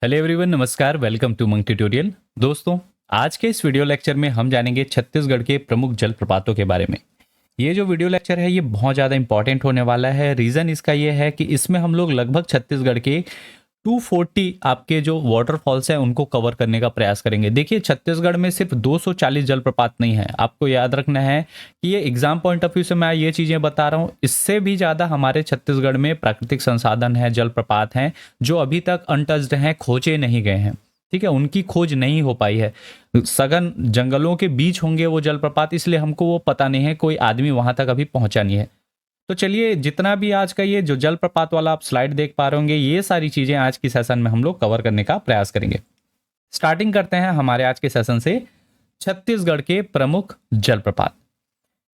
Hello everyone, नमस्कार। Welcome to Monk tutorial. दोस्तों, आज के इस वीडियो लेक्चर में हम जानेंगे छत्तीसगढ़ के प्रमुख जलप्रपातों के बारे में। ये जो वीडियो लेक्चर है ये बहुत ज़्यादा इंपॉर्टेंट होने वाला है। रीज़न इसका ये है कि इसमें हम लोग लगभग छत्तीसगढ़ के 240 आपके जो वाटरफॉल्स हैं उनको कवर करने का प्रयास करेंगे। देखिए, छत्तीसगढ़ में सिर्फ 240 जलप्रपात नहीं है। आपको याद रखना है कि ये एग्जाम पॉइंट ऑफ व्यू से मैं ये चीज़ें बता रहा हूँ, इससे भी ज़्यादा हमारे छत्तीसगढ़ में प्राकृतिक संसाधन है, जलप्रपात हैं जो अभी तक अनटच्ड हैं, खोजे नहीं गए हैं। ठीक है, उनकी खोज नहीं हो पाई है। सघन जंगलों के बीच होंगे वो जलप्रपात, इसलिए हमको वो पता नहीं है, कोई आदमी वहां तक अभी पहुंचा नहीं है। तो चलिए, जितना भी आज का ये जो जलप्रपात वाला आप स्लाइड देख पा रहे होंगे, ये सारी चीजें आज की सेशन में हम लोग कवर करने का प्रयास करेंगे। स्टार्टिंग करते हैं हमारे आज के सेशन से छत्तीसगढ़ के प्रमुख जलप्रपात।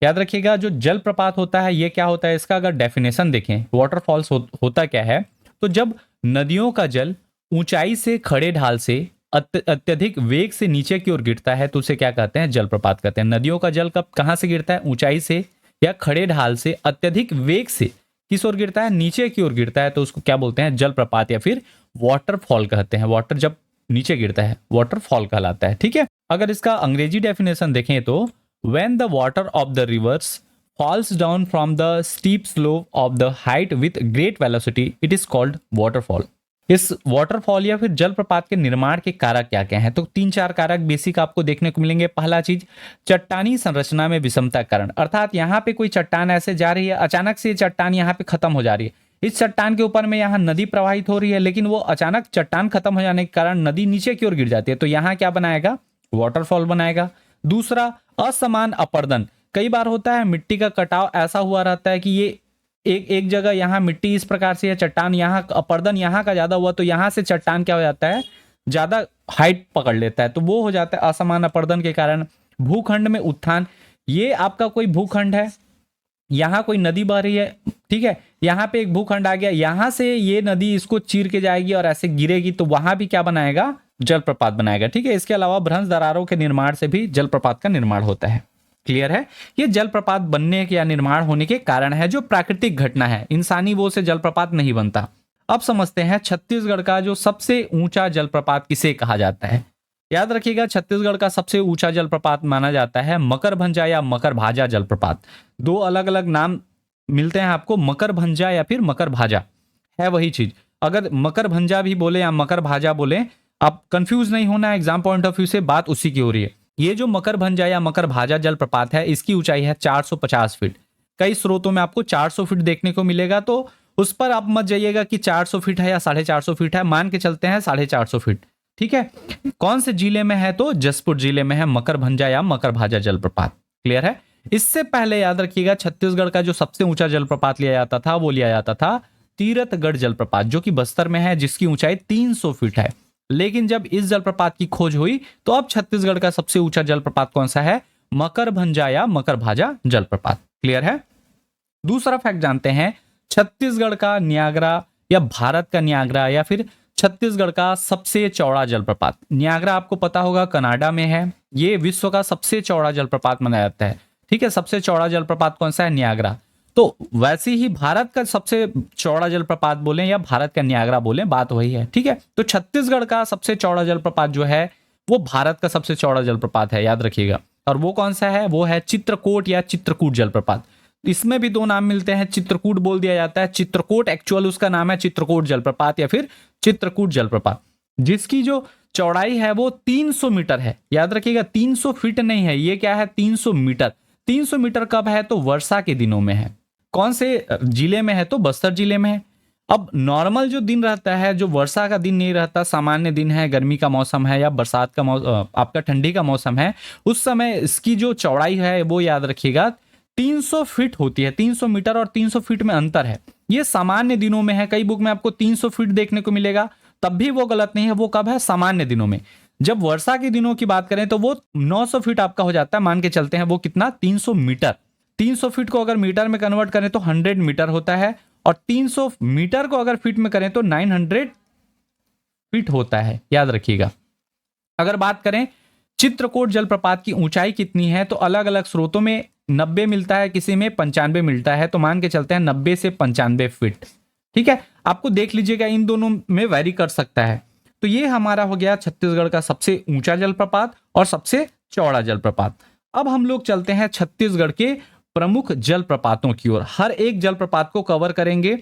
याद रखिएगा, जो जलप्रपात होता है ये क्या होता है, इसका अगर डेफिनेशन देखें, वाटरफॉल्स होता क्या है, तो जब नदियों का जल ऊंचाई से खड़े ढाल से अत्यधिक वेग से नीचे की ओर गिरता है तो उसे क्या कहते हैं, जलप्रपात कहते हैं। नदियों का जल कब कहां से गिरता है, ऊंचाई से या खड़े ढाल से अत्यधिक वेग से किस ओर गिरता है, नीचे की ओर गिरता है, तो उसको क्या बोलते हैं, जलप्रपात या फिर वाटरफॉल कहते हैं। वाटर जब नीचे गिरता है वाटरफॉल कहलाता है। ठीक है, अगर इसका अंग्रेजी डेफिनेशन देखें तो when the water of the reverse falls down from the steep slope of the height with great velocity it is called waterfall. इस वाटरफॉल या फिर जलप्रपात के निर्माण के कारक क्या क्या हैं, तो 3-4 कारक बेसिक आपको देखने को मिलेंगे। पहला चीज, चट्टानी संरचना में विषमता के कारण, अर्थात यहाँ पे कोई चट्टान ऐसे जा रही है, अचानक से चट्टान यहाँ पे खत्म हो जा रही है। इस चट्टान के ऊपर में यहाँ नदी प्रवाहित हो रही है, लेकिन वो अचानक चट्टान खत्म हो जाने के कारण नदी नीचे की ओर गिर जाती है, तो यहाँ क्या बनाएगा, वाटरफॉल बनाएगा। दूसरा, असमान अपर्दन। कई बार होता है मिट्टी का कटाव ऐसा हुआ रहता है कि ये एक जगह यहाँ मिट्टी इस प्रकार से है, चट्टान यहाँ, अपर्दन यहाँ का ज्यादा हुआ तो यहाँ से चट्टान क्या हो जाता है, ज्यादा हाइट पकड़ लेता है, तो वो हो जाता है असमान अपर्दन के कारण। भूखंड में उत्थान, ये आपका कोई भूखंड है, यहाँ कोई नदी बह रही है, ठीक है, यहाँ पे एक भूखंड आ गया, यहाँ से ये नदी इसको चीर के जाएगी और ऐसे गिरेगी, तो वहां भी क्या बनाएगा, जलप्रपात बनाएगा। ठीक है, इसके अलावा भ्रंश दरारों के निर्माण से भी जलप्रपात का निर्माण होता है। क्लियर है, ये जलप्रपात बनने के या निर्माण होने के कारण है, जो प्राकृतिक घटना है, इंसानी वो से जलप्रपात नहीं बनता। अब समझते हैं छत्तीसगढ़ का जो सबसे ऊंचा जलप्रपात किसे कहा जाता है। याद रखिएगा, छत्तीसगढ़ का सबसे ऊंचा जलप्रपात माना जाता है मकरभंजा या मकरभाजा जलप्रपात। दो अलग अलग नाम मिलते हैं आपको, मकरभंजा या फिर मकरभाजा, है वही चीज। अगर मकरभंजा भी बोले या मकरभाजा बोले, आप कंफ्यूज नहीं होना, एग्जाम पॉइंट ऑफ व्यू से बात उसी की हो रही है। ये जो मकरभंजा या मकरभाजा जलप्रपात है, इसकी ऊंचाई है 450 फीट। कई स्रोतों में आपको 400 फीट देखने को मिलेगा, तो उस पर आप मत जाइएगा कि 400 फीट है या 450 फीट है, मान के चलते हैं 450 फीट। ठीक है, कौन से जिले में है, तो जसपुर जिले में है मकरभंजा या मकरभाजा जलप्रपात। क्लियर है। इससे पहले याद रखिएगा, छत्तीसगढ़ का जो सबसे ऊंचा जलप्रपात लिया जाता था वो लिया जाता था तीरथगढ़ जलप्रपात, जो कि बस्तर में है, जिसकी ऊंचाई 300 फीट है। लेकिन जब इस जलप्रपात की खोज हुई तो अब छत्तीसगढ़ का सबसे ऊंचा जलप्रपात कौन सा है, मकरभंजा या मकरभाजा जलप्रपात। क्लियर है। दूसरा फैक्ट जानते हैं, छत्तीसगढ़ का नियाग्रा या भारत का नियाग्रा या फिर छत्तीसगढ़ का सबसे चौड़ा जलप्रपात। नियाग्रा आपको पता होगा कनाडा में है, ये विश्व का सबसे चौड़ा जलप्रपात माना जाता है। ठीक है, सबसे चौड़ा जलप्रपात कौन सा है, नियाग्रा। तो वैसे ही भारत का सबसे चौड़ा जलप्रपात बोले या भारत का नियाग्रा बोले, बात वही है। ठीक है, तो छत्तीसगढ़ का सबसे चौड़ा जलप्रपात जो है वो भारत का सबसे चौड़ा जलप्रपात है, याद रखिएगा। और वो कौन सा है, वो है चित्रकोट या चित्रकूट जलप्रपात। इसमें भी दो नाम मिलते हैं, चित्रकूट बोल दिया जाता है, चित्रकोट एक्चुअल उसका नाम है चित्रकोट जलप्रपात या फिर चित्रकूट जलप्रपात, जिसकी जो चौड़ाई है वो 300 मीटर है। याद रखिएगा, 300 फीट नहीं है, ये क्या है, 300 मीटर। 300 मीटर कब है, तो वर्षा के दिनों में है। कौन से जिले में है, तो बस्तर जिले में है। अब नॉर्मल जो दिन रहता है, जो वर्षा का दिन नहीं रहता, सामान्य दिन है, गर्मी का मौसम है या बरसात का आपका ठंडी का मौसम है, उस समय इसकी जो चौड़ाई है वो याद रखिएगा 300 फीट होती है। 300 मीटर और 300 फीट में अंतर है। ये सामान्य दिनों में है, कई बुक में आपको 300 फीट देखने को मिलेगा, तब भी वो गलत नहीं है, वो कब है, सामान्य दिनों में। जब वर्षा के दिनों की बात करें तो वो 900 फीट आपका हो जाता है, मान के चलते हैं वो कितना, 300 मीटर। 300 फीट को अगर मीटर में कन्वर्ट करें तो 100 मीटर होता है, और 300 मीटर को अगर फीट में करें तो 900 फीट होता है, याद रखिएगा। अगर बात करें चित्रकोट जलप्रपात की ऊंचाई कितनी है, तो अलग अलग स्रोतों में 90 मिलता है, किसी में 95 मिलता है, तो मान के चलते हैं 90 से 95 फीट। ठीक है, आपको देख लीजिएगा, इन दोनों में वैरी कर सकता है। तो ये हमारा हो गया छत्तीसगढ़ का सबसे ऊंचा जलप्रपात और सबसे चौड़ा जलप्रपात। अब हम लोग चलते हैं छत्तीसगढ़ के प्रमुख जलप्रपातों की ओर, हर एक जलप्रपात को कवर करेंगे।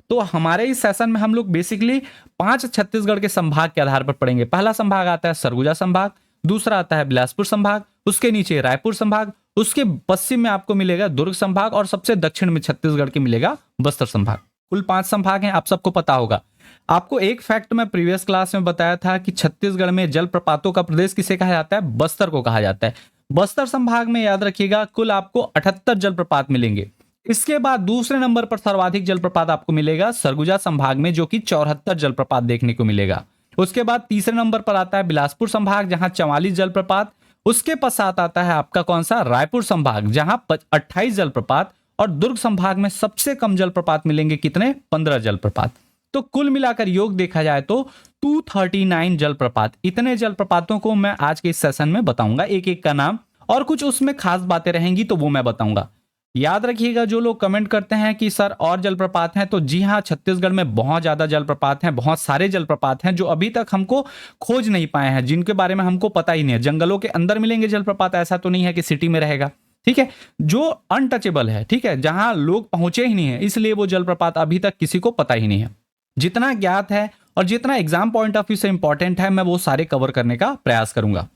तो हमारे इस सेशन में हम लोग बेसिकली 5 छत्तीसगढ़ के संभाग के आधार पर पढ़ेंगे। पहला संभाग आता है सरगुजा संभाग, दूसरा आता है बिलासपुर संभाग, उसके नीचे रायपुर संभाग, उसके पश्चिम में आपको मिलेगा दुर्ग संभाग और सबसे दक्षिण में छत्तीसगढ़ के मिलेगा बस्तर संभाग। कुल 5 संभाग हैं, आप सबको पता होगा। आपको एक फैक्ट मैं प्रीवियस क्लास में बताया था कि छत्तीसगढ़ में जलप्रपातों का प्रदेश किसे कहा जाता है? बस्तर को कहा जाता है। बस्तर संभाग में याद रखिएगा कुल आपको 78 जलप्रपात मिलेंगे। इसके बाद दूसरे नंबर पर सर्वाधिक जलप्रपात आपको मिलेगा सरगुजा संभाग में, जो कि 74 जलप्रपात देखने को मिलेगा। उसके बाद तीसरे नंबर पर आता है बिलासपुर संभाग, जहां 44 जलप्रपात। उसके पश्चात आता है आपका कौन सा? रायपुर संभाग, जहां 28 जलप्रपात। और दुर्ग संभाग में सबसे कम जलप्रपात मिलेंगे, कितने? 15 जलप्रपात। तो कुल मिलाकर योग देखा जाए तो 239 जलप्रपात। इतने जलप्रपातों को मैं आज के इस सेशन में बताऊंगा, एक एक का नाम, और कुछ उसमें खास बातें रहेंगी तो वो मैं बताऊंगा। याद रखिएगा, जो लोग कमेंट करते हैं कि सर और जलप्रपात हैं, तो जी हाँ, छत्तीसगढ़ में बहुत ज्यादा जलप्रपात हैं, बहुत सारे जलप्रपात हैं जो अभी तक हमको खोज नहीं पाए हैं, जिनके बारे में हमको पता ही नहीं है। जंगलों के अंदर मिलेंगे जलप्रपात, ऐसा तो नहीं है कि सिटी में रहेगा, ठीक है, जो अनटचेबल है, ठीक है, जहां लोग पहुंचे ही नहीं है, इसलिए वो जलप्रपात अभी तक किसी को पता ही नहीं है। जितना ज्ञात है और जितना एग्जाम पॉइंट ऑफ व्यू से इंपॉर्टेंट है, मैं वो सारे कवर करने का प्रयास करूंगा।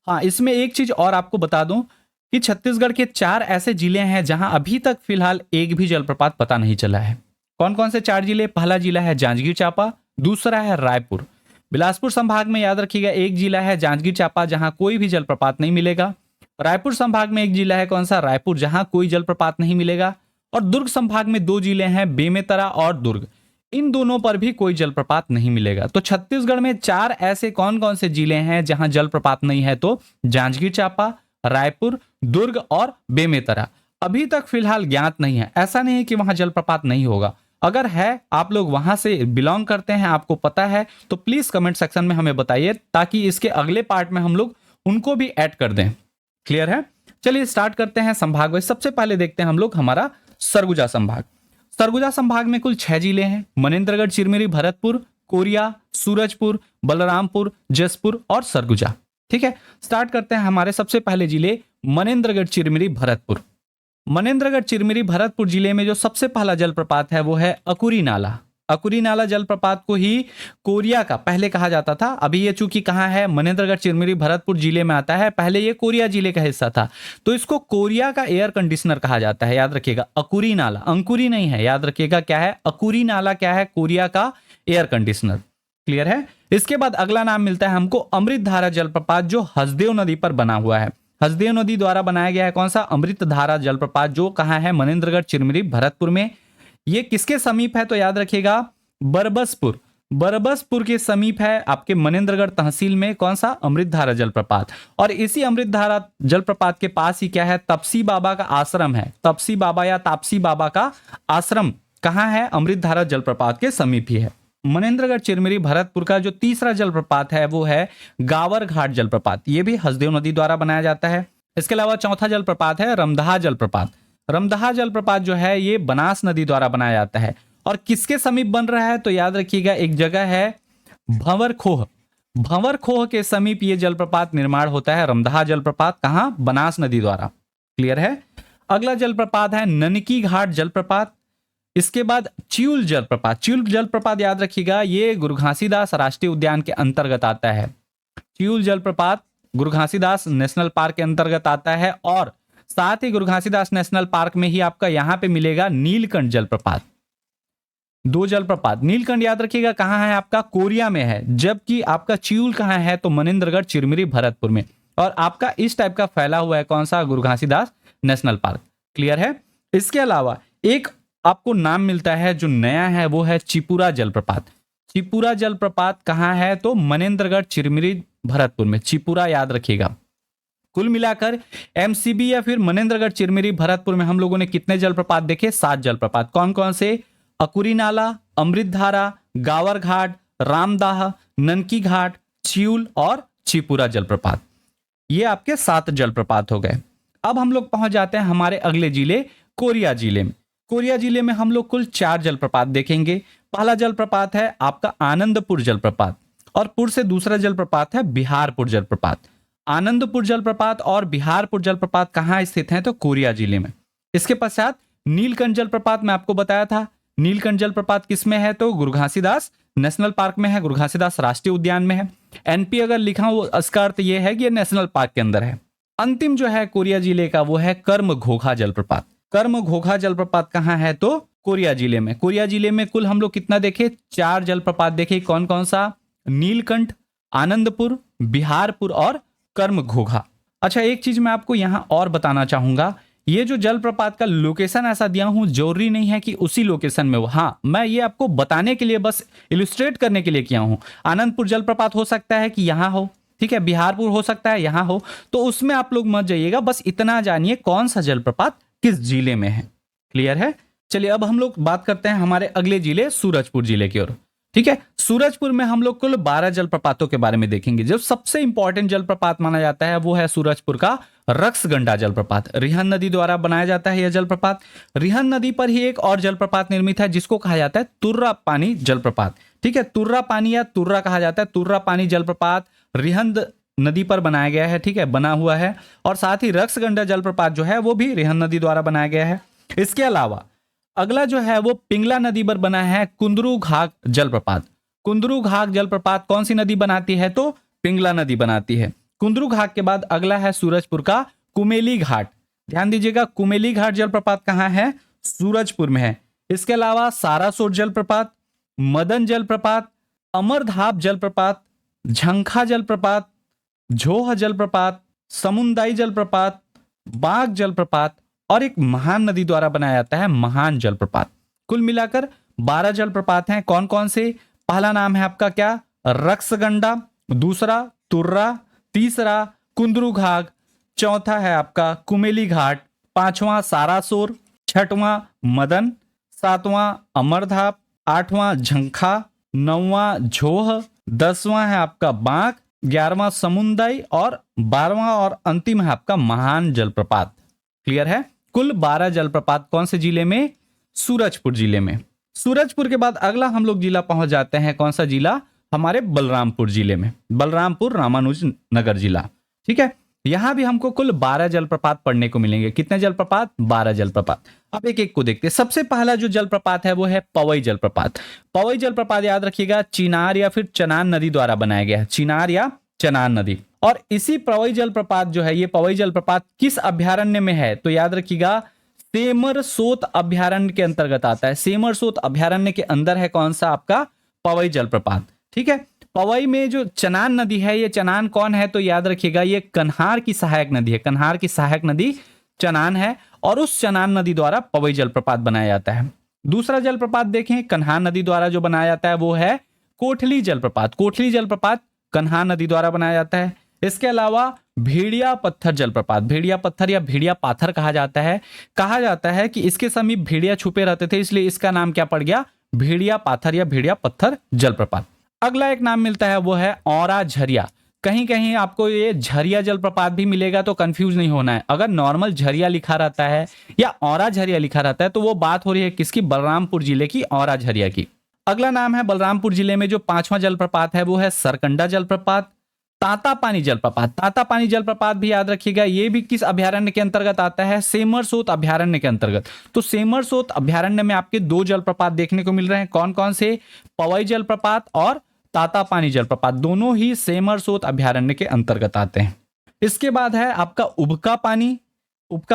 हाँ, इसमें एक चीज और आपको बता दूं कि छत्तीसगढ़ के 4 ऐसे जिले हैं जहां अभी तक फिलहाल एक भी जलप्रपात पता नहीं चला है। कौन कौन से 4 जिले? पहला जिला है जांजगीर चांपा, दूसरा है रायपुर। बिलासपुर संभाग में याद रखिएगा एक जिला है जांजगीर चांपा, जहां कोई भी जलप्रपात नहीं मिलेगा। रायपुर संभाग में एक जिला है, कौन सा? रायपुर, जहां कोई जलप्रपात नहीं मिलेगा। और दुर्ग संभाग में 2 जिले हैं, बेमेतरा और दुर्ग, इन दोनों पर भी कोई जलप्रपात नहीं मिलेगा। तो छत्तीसगढ़ में 4 ऐसे कौन कौन से जिले हैं जहां जलप्रपात नहीं है? तो जांजगीर चांपा, रायपुर, दुर्ग और बेमेतरा अभी तक फिलहाल ज्ञात नहीं है। ऐसा नहीं है कि वहां जलप्रपात नहीं होगा, अगर है, आप लोग वहां से बिलोंग करते हैं, आपको पता है, तो प्लीज कमेंट सेक्शन में हमें बताइए, ताकि इसके अगले पार्ट में हम लोग उनको भी ऐड कर दें। क्लियर है? चलिए स्टार्ट करते हैं संभाग वाइज। सबसे पहले देखते हैं हम लोग हमारा सरगुजा संभाग। सरगुजा संभाग में कुल 6 जिले हैं, मनेन्द्रगढ़, चिरमिरी, भरतपुर, कोरिया, सूरजपुर, बलरामपुर, जसपुर और सरगुजा। ठीक है, स्टार्ट करते हैं हमारे सबसे पहले जिले मनेन्द्रगढ़, चिरमिरी, भरतपुर। मनेन्द्रगढ़, चिरमिरी, भरतपुर जिले में जो सबसे पहला जलप्रपात है वो है अकुरी नाला। अकुरी नाला जलप्रपात को ही कोरिया का पहले कहा जाता था। अभी ये चूंकि कहाँ है? मनेन्द्रगढ़, चिरमिरी, भरतपुर जिले में आता है, पहले ये कोरिया जिले का हिस्सा था, तो इसको कोरिया का एयर कंडीशनर कहा जाता है। याद रखिएगा, अकुरी नाला, अंकुरी नहीं है, याद रखिएगा क्या है? अकुरी नाला क्या है? कोरिया का एयर कंडीशनर। क्लियर है? इसके बाद अगला नाम मिलता है हमको अमृत धारा जलप्रपात, जो हसदेव नदी पर बना हुआ है। हसदेव नदी द्वारा बनाया गया है कौन सा? अमृत धारा जलप्रपात, जो कहाँ है? मनेन्द्रगढ़, चिरमिरी, भरतपुर में। ये किसके समीप है? तो याद रखिएगा बरबसपुर, बरबसपुर के समीप है आपके मनेन्द्रगढ़ तहसील में कौन सा? अमृत धारा जलप्रपात। और इसी अमृत धारा जलप्रपात के पास ही क्या है? तपसी बाबा का आश्रम है। तपसी बाबा या तापसी बाबा का आश्रम कहाँ है? अमृत धारा जलप्रपात के समीप ही है। मनेन्द्रगढ़, चिरमिरी, भरतपुर का जो तीसरा जलप्रपात है वो है गावर घाट जलप्रपात। ये भी हसदेव नदी द्वारा बनाया जाता है। इसके अलावा चौथा जलप्रपात है रमदहा जलप्रपात। रमदहा जलप्रपात जो है ये बनास नदी द्वारा बनाया जाता है। और किसके समीप बन रहा है? तो याद रखिएगा एक जगह है भंवर खोह, भंवर खोह के समीप ये जलप्रपात निर्माण होता है। रमदहा जलप्रपात कहां? बनास नदी द्वारा। क्लियर है? अगला जलप्रपात है ननकी घाट जलप्रपात। इसके बाद चिउल जलप्रपात। चिउल जलप्रपात याद रखिएगा ये गुरु घासीदास राष्ट्रीय उद्यान के अंतर्गत आता है। चिउल जलप्रपात गुरु घासीदास नेशनल पार्क के अंतर्गत आता है। और साथ ही गुरु घासीदास नेशनल पार्क में ही आपका यहां पे मिलेगा नीलकंठ जलप्रपात। 2 जलप्रपात। नीलकंठ याद रखिएगा कहां है? आपका कोरिया में है, जबकि आपका चिउल कहां है? तो मनेन्द्रगढ़, चिरमिरी, भरतपुर में। और आपका इस टाइप का फैला हुआ है कौन सा? गुरु घासीदास नेशनल पार्क। क्लियर है? इसके अलावा एक आपको नाम मिलता है जो नया है, वो है चिपुरा जलप्रपात। चिपुरा जलप्रपात कहां है? तो मनेन्द्रगढ़, चिरमिरी, भरतपुर में। चिपुरा याद रखिएगा। कुल मिलाकर एमसीबी या फिर मनेन्द्रगढ़, चिरमिरी, भरतपुर में हम लोगों ने कितने जलप्रपात देखे? 7 जलप्रपात। कौन कौन से? अकुरी नाला, अमृत धारा, गावर घाट, रामदाह, ननकी घाट, चिउल और चिपुरा जलप्रपात। ये आपके 7 जलप्रपात हो गए। अब हम लोग पहुंच जाते हैं हमारे अगले जिले कोरिया जिले में। कोरिया जिले में हम लोग कुल 4 जलप्रपात देखेंगे। पहला जलप्रपात है आपका आनंदपुर जलप्रपात। और पुर से दूसरा जलप्रपात है बिहारपुर जलप्रपात। आनंदपुर जलप्रपात और बिहारपुर जलप्रपात कहाँ स्थित हैं? तो कोरिया जिले में। इसके पश्चात नीलकंठ जलप्रपात मैं आपको बताया था। नीलकंठ जलप्रपात किसमें है? तो गुरु घासीदास नेशनल पार्क में है, गुरु घासीदास राष्ट्रीय उद्यान में है। एनपी अगर लिखा हो इसका अर्थ यह है कि यह नेशनल पार्क के अंदर है। अंतिम जो है कोरिया जिले का वो है कर्म घोघा जलप्रपात। कर्म घोघा जलप्रपात कहाँ है? तो कोरिया जिले में। कोरिया जिले में कुल हम लोग कितना देखे? 4 जलप्रपात देखे। कौन कौन सा? नीलकंठ, आनंदपुर, बिहारपुर और कर्म घोघा। अच्छा, एक चीज मैं आपको यहां और बताना चाहूंगा, ये जो जलप्रपात का लोकेशन ऐसा दिया हूं जरूरी नहीं है कि उसी लोकेशन में हो। हाँ, मैं ये आपको बताने के लिए, बस इलुस्ट्रेट करने के लिए किया हूं। आनंदपुर जलप्रपात हो सकता है कि यहां हो, ठीक है, बिहारपुर हो सकता है यहां हो, तो उसमें आप लोग मत जाइएगा, बस इतना जानिए कौन सा जलप्रपात किस जिले में है। क्लियर है? चलिए अब हम लोग बात करते हैं हमारे अगले जिले सूरजपुर जिले की ओर। ठीक है, सूरजपुर में हम लोग कुल 12 जलप्रपातों के बारे में देखेंगे। जो सबसे इंपॉर्टेंट जलप्रपात माना जाता है वो है सूरजपुर का रक्सगंडा जलप्रपात। रिहन नदी द्वारा बनाया जाता है यह जलप्रपात। रिहन नदी पर ही एक और जलप्रपात निर्मित है जिसको कहा जाता है तुर्रा पानी जलप्रपात। ठीक है, तुर्रा पानी या तुर्रा कहा जाता है। तुर्रा पानी जलप्रपात रिहंद नदी पर बनाया गया है, ठीक है, बना हुआ है। और साथ ही रक्सगंडा जलप्रपात जो है वो भी रिहन नदी द्वारा बनाया गया है। इसके अलावा अगला जो है वो पिंगला नदी पर बना है कुंदरू घाघ जलप्रपात। कुंदरू घाघ जलप्रपात कौन सी नदी बनाती है? तो पिंगला नदी बनाती है। कुंदरू घाट के बाद अगला है सूरजपुर का कुमेली घाट। ध्यान दीजिएगा, कुमेली घाट जलप्रपात कहाँ है? सूरजपुर में है। इसके अलावा सारासोट जलप्रपात, मदन जलप्रपात, अमरधाप जलप्रपात, झंखा जलप्रपात, झोह जलप्रपात, समुदाई जलप्रपात, बाग जलप्रपात और एक महान नदी द्वारा बनाया जाता है महान जलप्रपात। कुल मिलाकर 12 जलप्रपात हैं। कौन कौन से? पहला नाम है आपका क्या? रक्सगंडा, दूसरा तुर्रा, तीसरा कुंदरू घाघ, चौथा है आपका कुमेली घाट, पांचवां सारासोर, छठवां मदन, सातवां अमरधाप, आठवां झंखा, नौवां झोह, 10वां है आपका बांक, 11वां समुदाई और 12वां और अंतिम है आपका महान जलप्रपात। क्लियर है? कुल 12 जलप्रपात कौन से जिले में? सूरजपुर जिले में। सूरजपुर के बाद अगला हम लोग जिला पहुंच जाते हैं। कौन सा जिला? हमारे बलरामपुर जिले में। बलरामपुर रामानुज नगर जिला। ठीक है, यहां भी हमको कुल 12 जलप्रपात पढ़ने को मिलेंगे। कितने जलप्रपात? 12 जलप्रपात। अब एक एक को देखते हैं। सबसे पहला जो जलप्रपात है वो है पवई जलप्रपात। पवई जलप्रपात याद रखिएगा चिनार या फिर चनान नदी द्वारा बनाया गया है। चिनार या चनान नदी। और इसी पवई जलप्रपात जो है, ये पवई जलप्रपात किस अभ्यारण्य में है? तो याद रखिएगा सेमरसोत अभ्यारण्य के अंतर्गत आता है। सेमरसोत अभ्यारण्य के अंदर है कौन सा? आपका पवई जलप्रपात। ठीक है, पवई में जो चनान नदी है, ये चनान कौन है? तो याद रखिएगा ये कन्हार की सहायक नदी है। कन्हार की सहायक नदी चनान है और उस चनान नदी द्वारा पवई जलप्रपात बनाया जाता है। दूसरा जलप्रपात देखें कन्हार नदी द्वारा जो बनाया जाता है वो है कोठली जलप्रपात। कोठली जलप्रपात कन्हार नदी द्वारा बनाया जाता है। इसके अलावा भेड़िया पत्थर जलप्रपात। भेड़िया पत्थर या भेड़िया पाथर कहा जाता है। कहा जाता है कि इसके समीप भेड़िया छुपे रहते थे, इसलिए इसका नाम क्या पड़ गया? भेड़िया पाथर या भेड़िया पत्थर जलप्रपात। अगला एक नाम मिलता है वो है औरा झरिया। कहीं कहीं आपको ये झरिया जलप्रपात भी मिलेगा, तो कंफ्यूज नहीं होना है। अगर नॉर्मल झरिया लिखा रहता है या औरा झरिया लिखा रहता है तो वो बात हो रही है किसकी? बलरामपुर जिले की औरा झरिया की। अगला नाम है बलरामपुर जिले में जो 5वां जलप्रपात है वो है सरकंडा जलप्रपात। तातापानी जलप्रपात। तातापानी जलप्रपात भी याद रखिएगा, ये भी किस अभ्यारण्य के अंतर्गत आता है? सेमरसोत अभ्यारण्य के अंतर्गत। तो सेमरसोत अभ्यारण्य में आपके 2 जलप्रपात देखने को मिल रहे हैं। कौन कौन से? पवई जलप्रपात और तातापानी जलप्रपात। दोनों ही सेमरसोत अभ्यारण्य के अंतर्गत आते हैं। इसके बाद है आपका उबका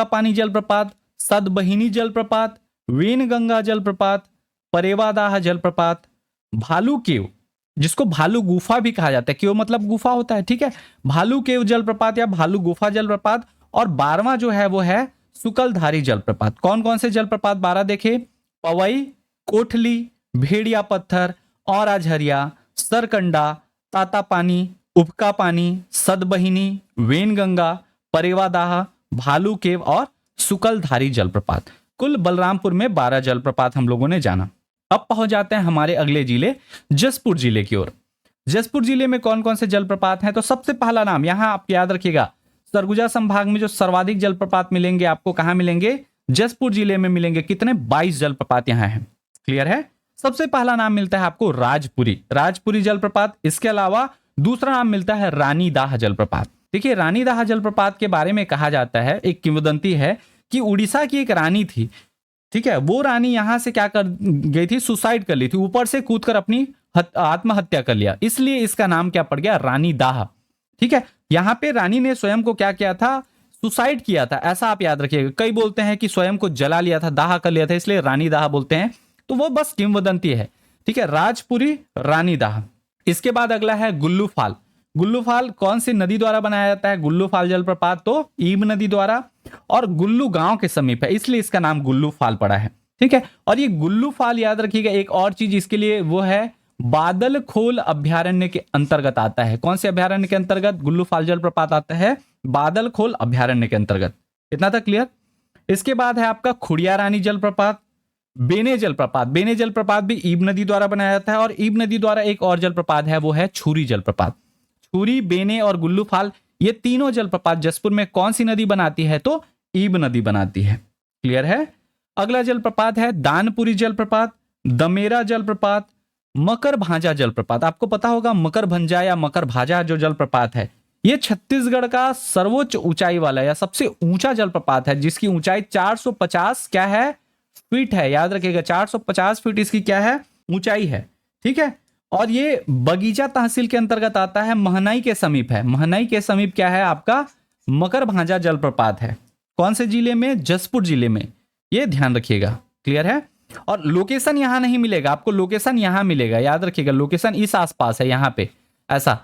पानी जलप्रपात, सदबहिनी जलप्रपात, वेनगंगा जलप्रपात, परेवादाह जलप्रपात, भालू केव, जिसको भालू गुफा भी कहा जाता है। केव मतलब गुफा होता है, ठीक है। भालू केव जलप्रपात या भालू गुफा जलप्रपात। और 12वां जो है वो है सुकलधारी जलप्रपात। कौन कौन से जलप्रपात 12 देखे? पवई, कोठली, भेड़िया पत्थर, औरा झरिया, सरकंडा, तातापानी, उबका पानी, सदबहिनी, वेनगंगा, परेवादाह, भालू केव और सुकलधारी जलप्रपात। कुल बलरामपुर में 12 जलप्रपात हम लोगों ने जाना। अब पहुंच जाते हैं हमारे अगले जिले जसपुर जिले की ओर। जसपुर जिले में कौन कौन से जलप्रपात हैं? तो सबसे पहला नाम यहां आप याद रखिएगा, सरगुजा संभाग में जो सर्वाधिक जलप्रपात मिलेंगे आपको कहां मिलेंगे? जसपुर जिले में मिलेंगे। कितने? 22 जलप्रपात यहां हैं। क्लियर है? सबसे पहला नाम मिलता है आपको राजपुरी, राजपुरी जलप्रपात। इसके अलावा दूसरा नाम मिलता है रानीदाह जलप्रपात। देखिए रानीदाह जलप्रपात के बारे में कहा जाता है, एक किंवदंती है कि उड़ीसा की एक रानी थी, ठीक है, वो रानी यहां से क्या कर गई थी, सुसाइड कर ली थी, ऊपर से कूदकर अपनी आत्महत्या कर लिया, इसलिए इसका नाम क्या पड़ गया, रानीदाह। ठीक है, यहां पे रानी ने स्वयं को क्या किया था, सुसाइड किया था, ऐसा आप याद रखिएगा। कई बोलते हैं कि स्वयं को जला लिया था, दाह कर लिया था, इसलिए रानीदाह बोलते हैं, तो वो बस किंवदंती है। ठीक है, राजपुरी, रानीदाह। इसके बाद अगला है गुल्लू फाल। गुल्लू फाल कौन सी नदी द्वारा बनाया जाता है, गुल्लू फाल जलप्रपात तो ईब नदी द्वारा, और गुल्लू गांव के समीप है, इसलिए इसका नाम गुल्लू फाल पड़ा है। ठीक है, और ये गुल्लू फाल याद रखिएगा, एक और चीज इसके लिए वो है, बादल खोल अभ्यारण्य के अंतर्गत आता है। कौन से अभ्यारण्य के अंतर्गत गुल्लू फाल जलप्रपात आता है, बादल खोल अभ्यारण्य के अंतर्गत। इतना तक क्लियर। इसके बाद है आपका खुड़िया रानी जलप्रपात, बेने जलप्रपात। बेने जलप्रपात भी ईब नदी द्वारा बनाया जाता है, और ईब नदी द्वारा एक और जलप्रपात है, वो है छुरी जलप्रपात। छुरी, बेने और गुल्लू फाल, ये तीनों जलप्रपात जसपुर में कौन सी नदी बनाती है, तो ईब नदी बनाती है। क्लियर है। अगला जलप्रपात है दानपुरी जलप्रपात, दमेरा जलप्रपात, मकर भांजा जलप्रपात। आपको पता होगा मकर भंजा या मकर भाजा जो जलप्रपात है, ये छत्तीसगढ़ का सर्वोच्च ऊंचाई वाला या सबसे ऊंचा जलप्रपात है, जिसकी ऊंचाई 450 क्या है, फीट है। याद रखिएगा 450 फीट इसकी क्या है, ऊंचाई है। ठीक है, और ये बगीचा तहसील के अंतर्गत आता है, महनाई के समीप है। महनाई के समीप क्या है आपका, मकर भांजा जलप्रपात है। कौन से जिले में, जसपुर जिले में, ये ध्यान रखिएगा। क्लियर है। और लोकेशन यहां नहीं मिलेगा आपको, लोकेशन यहां मिलेगा, याद रखिएगा, लोकेशन इस आसपास है यहां पे। ऐसा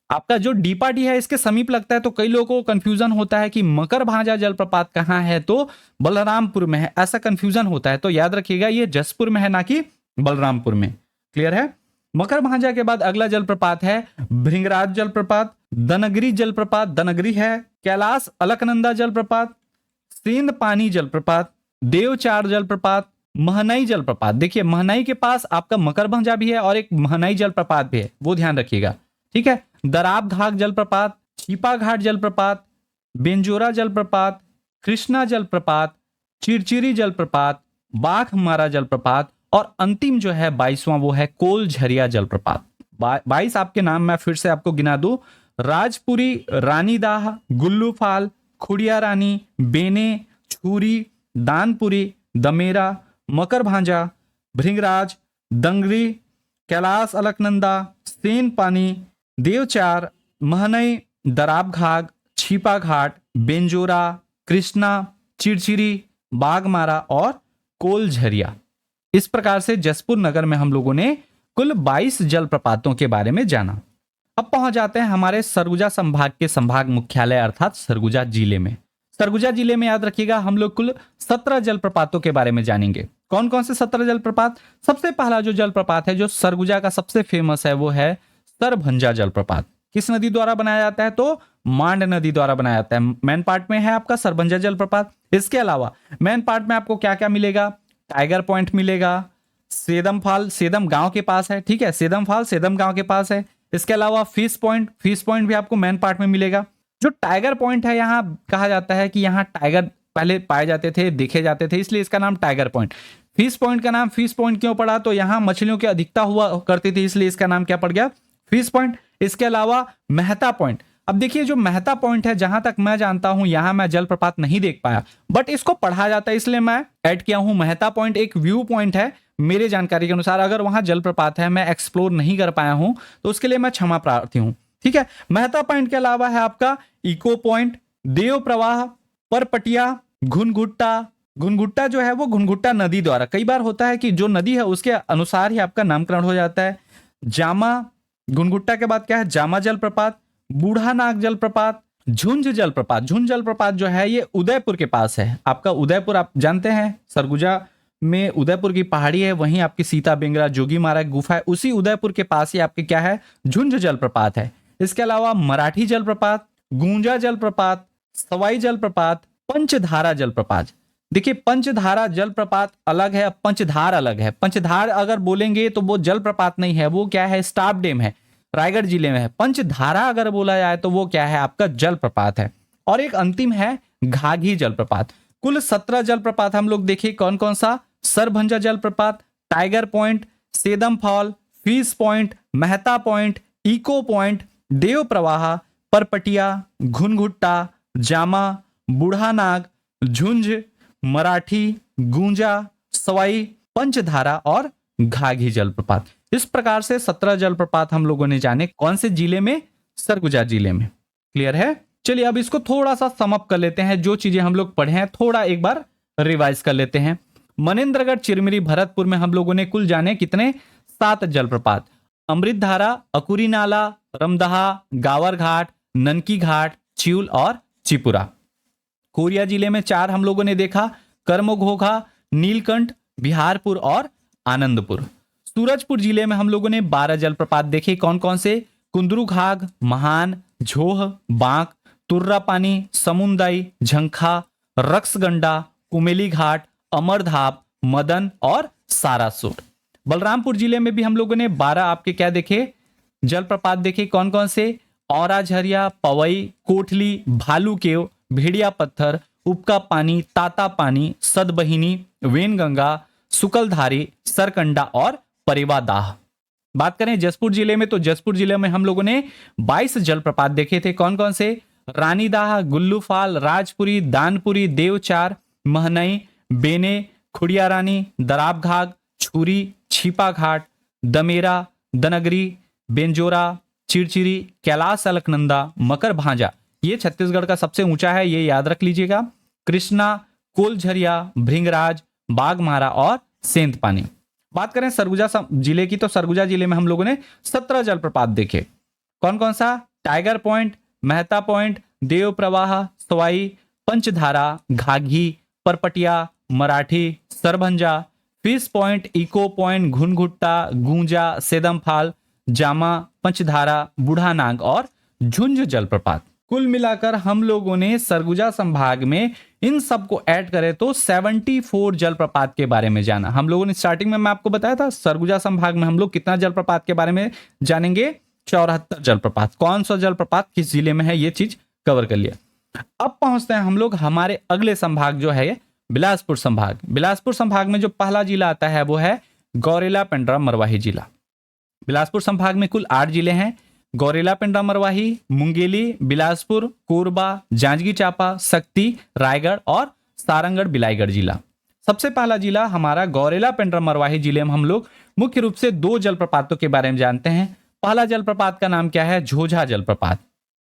आपका जो डीपाटी है इसके समीप लगता है, तो कई लोगों को कंफ्यूजन होता है कि मकर भांजा जलप्रपात कहां है, तो बलरामपुर में है, ऐसा कंफ्यूजन होता है। तो याद रखिएगा ये जसपुर में है, ना कि बलरामपुर में। क्लियर है। मकर भांजा के बाद अगला जलप्रपात है भृंगराज जलप्रपात, दनगरी जलप्रपात, दनगरी है, कैलाश अलकनंदा जलप्रपात, सेंध पानी जलप्रपात, देवचार जलप्रपात, महनई जलप्रपात। देखिए महनई के पास आपका मकर भांजा भी है और एक महनई जलप्रपात भी है, वो ध्यान रखिएगा। ठीक है, दराब घाट जलप्रपात, छिपा घाट जलप्रपात, बेंजोरा जलप्रपात, कृष्णा जलप्रपात, चिरचिरी जलप्रपात, बाघमारा जलप्रपात, और अंतिम जो है 22वां वो है कोलझरिया जलप्रपात। 22 आपके नाम मैं फिर से आपको गिना दूं, राजपुरी, रानीदाह, गुल्लू फाल, खुड़िया रानी, बेने, छुरी, दानपुरी, दमेरा, मकर भांजा, भृंगराज, दंगरी, कैलाश अलकनंदा, सेन पानी, देवचार, महनई, दराब घाट, छिपा घाट, बेंजोरा, कृष्णा, चिरचिरी, बाघमारा और कोलझरिया। इस प्रकार से जसपुर नगर में हम लोगों ने कुल 22 जलप्रपातों के बारे में जाना। अब पहुंच जाते हैं हमारे सरगुजा संभाग के संभाग मुख्यालय अर्थात सरगुजा जिले में। सरगुजा जिले में याद रखिएगा हम लोग कुल 17 जलप्रपातों के बारे में जानेंगे। कौन कौन से 17 जलप्रपात? सबसे पहला जो जलप्रपात है जो सरगुजा का सबसे फेमस है वो है सरभंजा जलप्रपात। किस नदी द्वारा बनाया जाता है? तो मांड नदी द्वारा बनाया जाता है। मेन पार्ट में है आपका सरभंजा जलप्रपात। इसके अलावा मेन पार्ट में आपको क्या क्या मिलेगा? टाइगर पॉइंट मिलेगा, सेदम फाल, सेदम गांव के पास है, ठीक है, सेदम फाल सेदम गांव के पास है। इसके अलावा फिश पॉइंट भी आपको मेन पार्ट में मिलेगा। जो टाइगर पॉइंट है, यहाँ कहा जाता है कि यहाँ टाइगर पहले पाए जाते थे, देखे जाते थे, इसलिए इसका नाम टाइगर पॉइंट। फिश पॉइंट का नाम फिश पॉइंट क्यों पड़ा? तो यहाँ मछलियों की अधिकता हुआ करती थी, इसलिए इसका नाम क्या पड़ गया? Fish point. इसके अलावा मेहता पॉइंट। अब देखिए जो मेहता पॉइंट है, जहां तक मैं जानता हूं यहां मैं जलप्रपात नहीं देख पाया, बट इसको पढ़ा जाता है इसलिए मैं ऐड किया हूं। मेहता पॉइंट एक व्यू पॉइंट है मेरे जानकारी के अनुसार। अगर वहां जलप्रपात है, मैं एक्सप्लोर नहीं कर पाया हूं, तो उसके लिए मैं क्षमा प्रार्थी हूं, ठीक है। मेहता पॉइंट के अलावा है आपका इको पॉइंट, देव प्रवाह, परपटिया, घुनघुट्टा। घुनघुट्टा जो है वो घुनघुट्टा नदी द्वारा, कई बार होता है कि जो नदी है उसके अनुसार ही आपका नामकरण हो जाता है। जामा, घुनघुट्टा के बाद क्या है? जामा जलप्रपात, बूढ़ा नाग जलप्रपात, झुंझ जलप्रपात। झुंझ जलप्रपात जो है ये उदयपुर के पास है। आपका उदयपुर आप जानते हैं, सरगुजा में उदयपुर की पहाड़ी है, वहीं आपकी सीता बेंगरा जोगी मारा गुफा है, उसी उदयपुर के पास ही आपके क्या है? झुंझ जलप्रपात है। इसके अलावा मराठी जलप्रपात, गूंजा जलप्रपात, सवाई जलप्रपात, पंचधारा जलप्रपात। देखिए पंचधारा जलप्रपात अलग है, पंचधार अलग है। पंचधार अगर बोलेंगे तो वो जलप्रपात नहीं है, वो क्या है? स्टाफ डैम है, रायगढ़ जिले में है। पंचधारा अगर बोला जाए तो वो क्या है? आपका जलप्रपात है। और एक अंतिम है घाघी जलप्रपात। कुल 17 जलप्रपात हम लोग देखिए कौन कौन सा? सरभंजा जलप्रपात, tiger point, Sedam fall, fish point, Mehta point, echo point, Dev Pravah, Parpatiya, Ghunghutta, Jama, बूढ़ा नाग, झुंझ, मराठी, गूंजा, सवाई, पंचधारा और घाघी जलप्रपात। इस प्रकार से 17 जलप्रपात हम लोगों ने जाने। कौन से जिले में? सरगुजा जिले में। क्लियर है? चलिए अब इसको थोड़ा सा समअप कर लेते हैं। जो चीजें हम लोग पढ़े हैं थोड़ा एक बार रिवाइज कर लेते हैं। मनेन्द्रगढ़, चिरमिरी, भरतपुर में हम लोगों ने कुल जाने कितने? 7 जलप्रपात। अमृतधारा, अकुरी नाला, रमदहा, गावर घाट, ननकी घाट, चिउल और चिपुरा। कोरिया जिले में 4 हम लोगों ने देखा, कर्मघोघा, नीलकंठ, बिहारपुर और आनंदपुर। सूरजपुर जिले में हम लोगों ने 12 जलप्रपात देखे। कौन कौन से? कुंदरू घाघ, महान, झोह, बांक, तुर्रा पानी, समुंदाई, झंखा, रक्सगंडा, कुमेली घाट, अमरधाप, मदन और सारासुर। बलरामपुर जिले में भी हम लोगों ने 12 आपके क्या देखे? जलप्रपात देखे। कौन कौन से? औरा झरिया, पवई, कोठली, भालू केव, भेड़िया पत्थर, उपका पानी, ताता पानी, सदबहिनी, वेनगंगा, सुकलधारी, सरकंडा और परिवादाह। बात करें जसपुर जिले में तो जसपुर जिले में हम लोगों ने 22 जलप्रपात देखे थे। कौन कौन से? रानीदाह, गुल्लूफाल, राजपुरी, दानपुरी, देवचार, महनई, बेने, खुड़िया रानी, दराब घाघ, छुरी, छिपा घाट, दमेरा, दनगरी, बेंजोरा, चिड़चिड़ी, कैलाश अलकनंदा, मकर भांजा। ये छत्तीसगढ़ का सबसे ऊंचा है, ये याद रख लीजिएगा। कृष्णा, कोलझरिया, भृंगराज, बागमारा और सेंध पानी। बात करें सरगुजा जिले की तो सरगुजा जिले में हम लोगों ने 17 जलप्रपात देखे। कौन कौन सा? Tiger point, Mehta point, Dev Pravah, Sawai, Panchdhara, Ghaghi, Parpatiya, Marathi, Sarbhanja, fish point, echo point, Ghunghutta, Gunja, Sedam fall, Jama, पंचधारा, बूढ़ा नाग और झुंझ जलप्रपात। कुल मिलाकर हम लोगों ने सरगुजा संभाग में इन सबको ऐड करें तो 74 जलप्रपात के बारे में जाना। हम लोगों ने स्टार्टिंग में मैं आपको बताया था सरगुजा संभाग में हम लोग कितना जलप्रपात के बारे में जानेंगे? 74 जलप्रपात। कौन सा जलप्रपात किस जिले में है ये चीज कवर कर लिया। अब पहुंचते हैं हम लोग हमारे अगले संभाग जो है बिलासपुर संभाग। बिलासपुर संभाग में जो पहला जिला आता है वो है गौरेला, पेंड्रा, मरवाही जिला। बिलासपुर संभाग में कुल 8 जिले हैं। गौरेला, पेंड्रा, मरवाही, मुंगेली, बिलासपुर, कोरबा, जांजगीर चांपा, सक्ती, रायगढ़ और सारंगढ़ बिलाईगढ़ जिला। सबसे पहला जिला हमारा गौरेला, पेंड्रा, मरवाही जिले में हम लोग मुख्य रूप से 2 जलप्रपातों के बारे में जानते हैं। पहला जलप्रपात का नाम क्या है? झोझा जलप्रपात,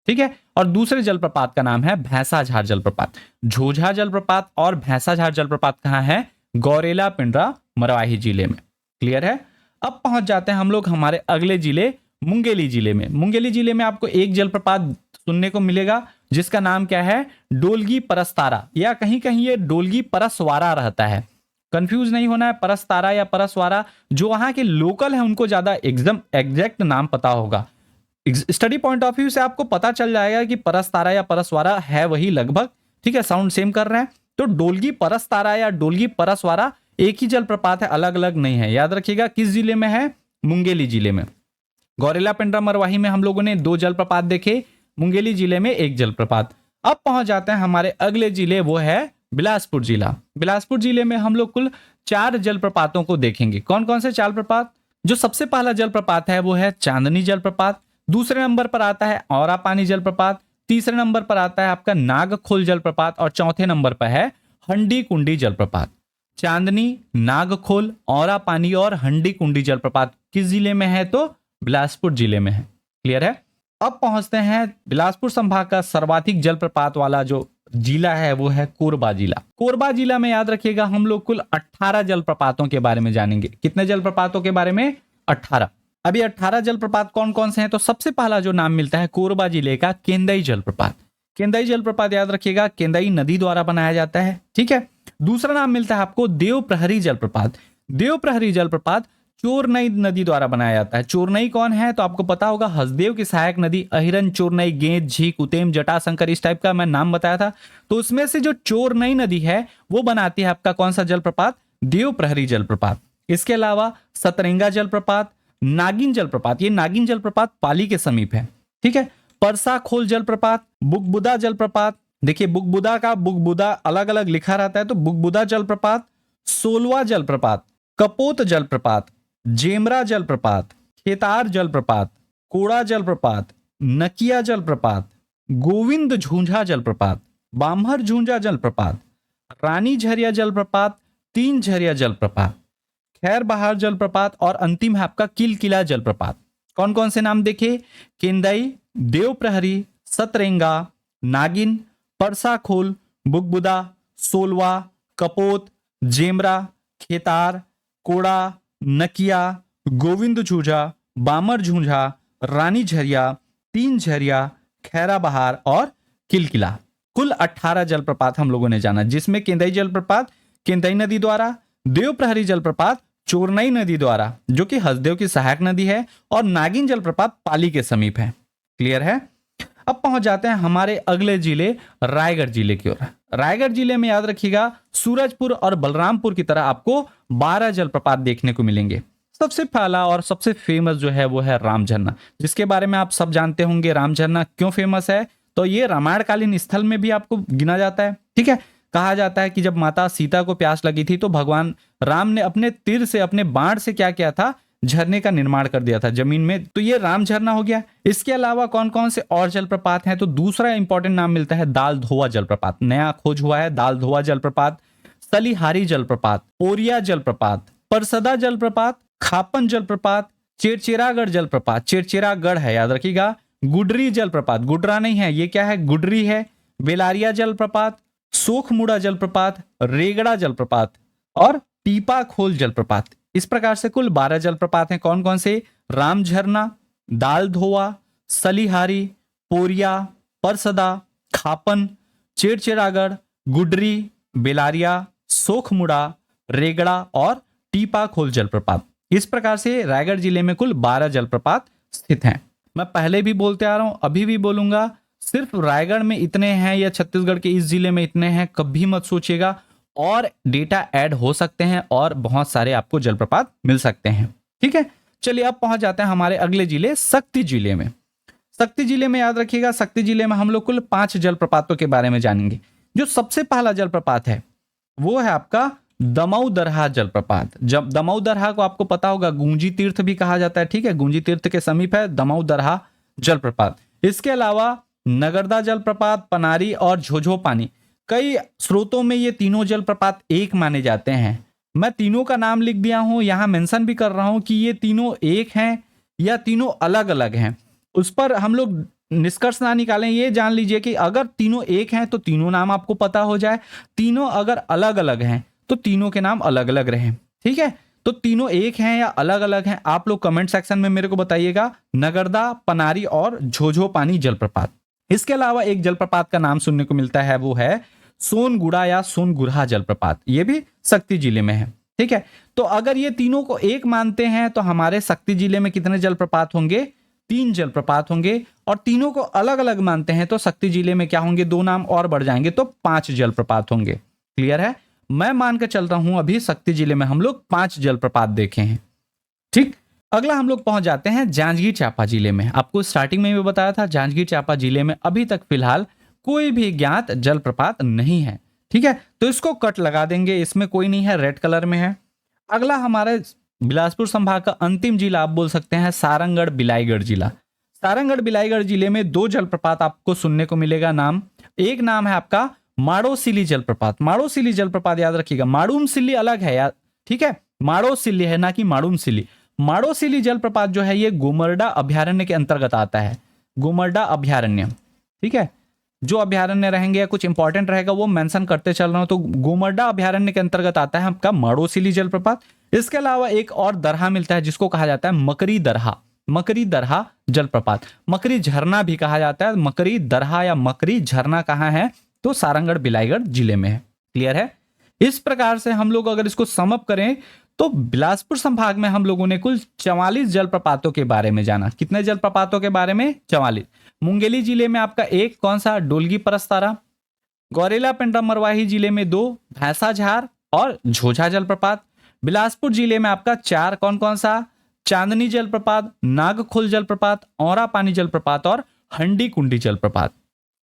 ठीक है। और दूसरे जलप्रपात का नाम है भैंसाझार जलप्रपात। झोझा जलप्रपात और भैंसाझार जलप्रपात कहाँ है? गौरेला, पेंड्रा, मरवाही जिले में। क्लियर है? अब पहुंच जाते हैं हम लोग हमारे अगले जिले मुंगेली जिले में। मुंगेली जिले में आपको एक जलप्रपात सुनने को मिलेगा जिसका नाम क्या है? डोलगी परस्तारा, या कहीं कहीं ये डोलगी परसवारा रहता है। कंफ्यूज नहीं होना है, परस्तारा या परसवारा। जो वहां के लोकल है उनको ज्यादा एकदम एग्जैक्ट नाम पता होगा। स्टडी पॉइंट ऑफ व्यू से आपको पता चल जाएगा कि परस्तारा या परसवारा है वही लगभग, ठीक है, साउंड सेम कर रहे हैं। तो डोलगी परस्तारा या डोलगी परसवारा एक ही जलप्रपात है, अलग अलग नहीं है। याद रखिएगा किस जिले में है? मुंगेली जिले में। गौरेला, पेंड्रा, मरवाही में हम लोगों ने 2 जलप्रपात देखे, मुंगेली जिले में 1 जलप्रपात। अब पहुंच जाते हैं हमारे अगले जिले, वो है बिलासपुर जिला। बिलासपुर जिले में हम लोग कुल 4 जलप्रपातों को देखेंगे। कौन कौन से 4 प्रपात? जो सबसे पहला जलप्रपात है वो है चांदनी जलप्रपात। दूसरे नंबर पर आता है औरा पानी जलप्रपात। तीसरे नंबर पर आता है आपका नागखोल जलप्रपात और चौथे नंबर पर है हंडी कुंडी जलप्रपात। चांदनी, नागखोल, औरा पानी और हंडी कुंडी जलप्रपात किस जिले में है? तो बिलासपुर जिले में है। क्लियर है? अब पहुंचते हैं बिलासपुर संभाग का सर्वाधिक जलप्रपात वाला जो जिला है वो है कोरबा जिला। कोरबा जिला में याद रखिएगा हम लोग कुल 18 जलप्रपातों के बारे में जानेंगे। कितने जलप्रपातों के बारे में? 18। अभी 18 जलप्रपात कौन कौन से हैं? तो सबसे पहला जो नाम मिलता है कोरबा जिले का केंदई जलप्रपात। केंदई जलप्रपात याद रखिएगा केंदई नदी द्वारा बनाया जाता है, ठीक है। दूसरा नाम मिलता है आपको देव प्रहरी जलप्रपात। देव प्रहरी जलप्रपात चोरनई नदी द्वारा बनाया जाता है। चोरनई कौन है? तो आपको पता होगा हसदेव की सहायक नदी। अहिरन, चोरनई, गेंद, झीक, उतेम, जटाशंकर, इस टाइप का मैं नाम बताया था। तो उसमें से जो चोरनई नदी है वो बनाती है आपका कौन सा जलप्रपात? देव प्रहरी जलप्रपात। इसके अलावा सतरंगा जलप्रपात, नागिन जलप्रपात, ये नागिन जलप्रपात पाली के समीप है, ठीक है। परसा खोल जलप्रपात, बुगबुदा जलप्रपात। देखिए बुगबुदा का बुगबुदा अलग अलग लिखा रहता है, तो बुगबुदा जलप्रपात, सोलवा जलप्रपात, कपोत जलप्रपात, जेमरा जलप्रपात, खेतार जलप्रपात, कोड़ा जलप्रपात, नकिया जलप्रपात, गोविंद झूंझा जलप्रपात, बाम्हर झूंझा जलप्रपात, रानी झरिया जलप्रपात, तीन झरिया जलप्रपात, खैर बहार जलप्रपात और अंतिम है आपका किलकिला जलप्रपात। कौन कौन से नाम देखे? केंदई, देवप्रहरी, सतरेंगा, नागिन, परसाखोल, बुगबुदा, सोलवा, कपोत, जेमरा, खेतार, कोड़ा, नकिया, गोविंद झूझा, बामर झूंझा, रानी झरिया, तीन झरिया, खैरा बहार और किलकिला। कुल 18 जलप्रपात हम लोगों ने जाना, जिसमें केंदई जलप्रपात केंदई नदी द्वारा, देवप्रहरी जलप्रपात चोरनई नदी द्वारा जो कि हसदेव की सहायक नदी है, और नागिन जलप्रपात पाली के समीप है। क्लियर है? अब पहुंच जाते हैं हमारे अगले जिले रायगढ़ जिले की ओर। रायगढ़ जिले में याद रखिएगा सूरजपुर और बलरामपुर की तरह आपको 12 जलप्रपात देखने को मिलेंगे। सबसे पहला और सबसे फेमस जो है वो है राम झरना, जिसके बारे में आप सब जानते होंगे। राम झरना क्यों फेमस है? तो ये रामायणकालीन स्थल में भी आपको गिना जाता है। ठीक है, कहा जाता है कि जब माता सीता को प्यास लगी थी तो भगवान राम ने अपने तीर से, अपने बाण से क्या किया था? झरने का निर्माण कर दिया था जमीन में। तो ये राम झरना हो गया। इसके अलावा कौन कौन से और जलप्रपात हैं? तो दूसरा इंपॉर्टेंट नाम मिलता है दाल धोआ जलप्रपात, नया खोज हुआ है दाल धोआ जलप्रपात, सलीहारी जलप्रपात, ओरिया जलप्रपात, परसदा जलप्रपात, खापन जलप्रपात, चेरचेरागढ़ जलप्रपात, चेरचेरागढ़ है याद रखिएगा, गुडरी जलप्रपात, गुडरा नहीं है, ये क्या है? गुडरी है, बेलारिया जलप्रपात, सोखमुड़ा जलप्रपात, रेगड़ा जलप्रपात और टीपा खोल जलप्रपात। इस प्रकार से कुल 12 जलप्रपात हैं। कौन कौन से? राम झरना, दाल धोआ, सलीहारी, पोरिया, परसदा, खापन, चेरचेरागढ़, गुडरी, बेलारिया, सोखमुड़ा, रेगड़ा और टीपा खोल जलप्रपात। इस प्रकार से रायगढ़ जिले में कुल 12 जलप्रपात स्थित हैं। मैं पहले भी बोलते आ रहा हूं, अभी भी बोलूंगा, सिर्फ रायगढ़ में इतने हैं या छत्तीसगढ़ के इस जिले में इतने हैं कभी मत सोचिएगा, और डेटा ऐड हो सकते हैं और बहुत सारे आपको जलप्रपात मिल सकते हैं। ठीक है, चलिए अब पहुंच जाते हैं हमारे अगले जिले शक्ति जिले में। शक्ति जिले में याद रखिएगा, शक्ति जिले में हम लोग कुल 5 जलप्रपातों के बारे में जानेंगे। जो सबसे पहला जलप्रपात है वो है आपका दमऊ दरहा जलप्रपात। जब दमऊ दरहा को आपको पता होगा गूंजी तीर्थ भी कहा जाता है। ठीक है, गूंजी तीर्थ के समीप है दमऊ दरहा जलप्रपात। इसके अलावा नगरदा जलप्रपात, पनारी और झोझो पानी, कई स्रोतों में ये तीनों जलप्रपात एक माने जाते हैं। मैं तीनों का नाम लिख दिया हूं, यहां मेंशन भी कर रहा हूं कि ये तीनों एक हैं या तीनों अलग अलग हैं। उस पर हम लोग निष्कर्ष ना निकालें, ये जान लीजिए कि अगर तीनों एक हैं तो तीनों नाम आपको पता हो जाए, तीनों अगर अलग अलग हैं तो तीनों के नाम अलग अलग रहें। ठीक है, तो तीनों एक हैं या अलग अलग हैं, आप लोग कमेंट सेक्शन में मेरे को बताइएगा। नगरदा, पनारी और झोझो पानी जलप्रपात। इसके अलावा एक जलप्रपात का नाम सुनने को मिलता है, वो है सोनगुड़ा या सोनगुरहा जलप्रपात। ये भी शक्ति जिले में है। ठीक है, तो अगर ये तीनों को एक मानते हैं तो हमारे शक्ति जिले में कितने जलप्रपात होंगे? 3 जलप्रपात होंगे। और तीनों को अलग अलग मानते हैं तो शक्ति जिले में क्या होंगे? 2 नाम और बढ़ जाएंगे तो 5 जलप्रपात होंगे। क्लियर है? मैं मान के चल रहा हूं अभी शक्ति जिले में हम लोग 5 जलप्रपात देखे हैं। ठीक, अगला हम लोग पहुंच जाते हैं जांजगीर चांपा जिले में। आपको स्टार्टिंग में भी बताया था जांजगीर चांपा जिले में अभी तक फिलहाल कोई भी ज्ञात जलप्रपात नहीं है। ठीक है, तो इसको कट लगा देंगे, इसमें कोई नहीं है, रेड कलर में है। अगला हमारे बिलासपुर संभाग का अंतिम जिला आप बोल सकते हैं सारंगढ़ बिलाईगढ़ जिला। सारंगढ़ बिलाईगढ़ जिले में 2 जलप्रपात आपको सुनने को मिलेगा नाम। एक नाम है आपका माड़ोसिल्ली जलप्रपात। माड़ोसिल्ली जलप्रपात याद रखिएगा, माड़ूमसिल्ली अलग है यार। ठीक है, माड़ोसिल्ली है ना कि माड़ूमसिल्ली। माड़ोसिल्ली जलप्रपात जो है ये गोमर्डा अभ्यारण्य के अंतर्गत आता है। गोमर्डा अभ्यारण्य, ठीक है, जो अभ्यारण्य रहेंगे या कुछ इंपॉर्टेंट रहेगा वो मेंशन करते चल रहा हूं। तो गोमर्डा अभ्यारण्य के अंतर्गत आता है आपका माड़ोसिल्ली जलप्रपात। इसके अलावा एक और दरहा मिलता है जिसको कहा जाता है मकरी दरहा। मकरी दरहा जलप्रपात, मकरी झरना भी कहा जाता है। मकरी दरहा या मकरी झरना कहाँ है? तो सारंगढ़ बिलाईगढ़ जिले में है। क्लियर है? इस प्रकार से हम लोग अगर इसको सम अप करें तो बिलासपुर संभाग में हम लोगों ने कुल 44 जलप्रपातों के बारे में जाना। कितने जलप्रपातों के बारे में? 44। मुंगेली जिले में आपका एक कौन सा? डोलगी परस्तारा। गौरेला पेंड्रा मरवाही जिले में 2 भैंसा झार और झोझा जलप्रपात। बिलासपुर जिले में आपका 4 कौन कौन सा? चांदनी जलप्रपात, नागखोल जलप्रपात, औरा पानी जलप्रपात और हंडी कुंडी जलप्रपात।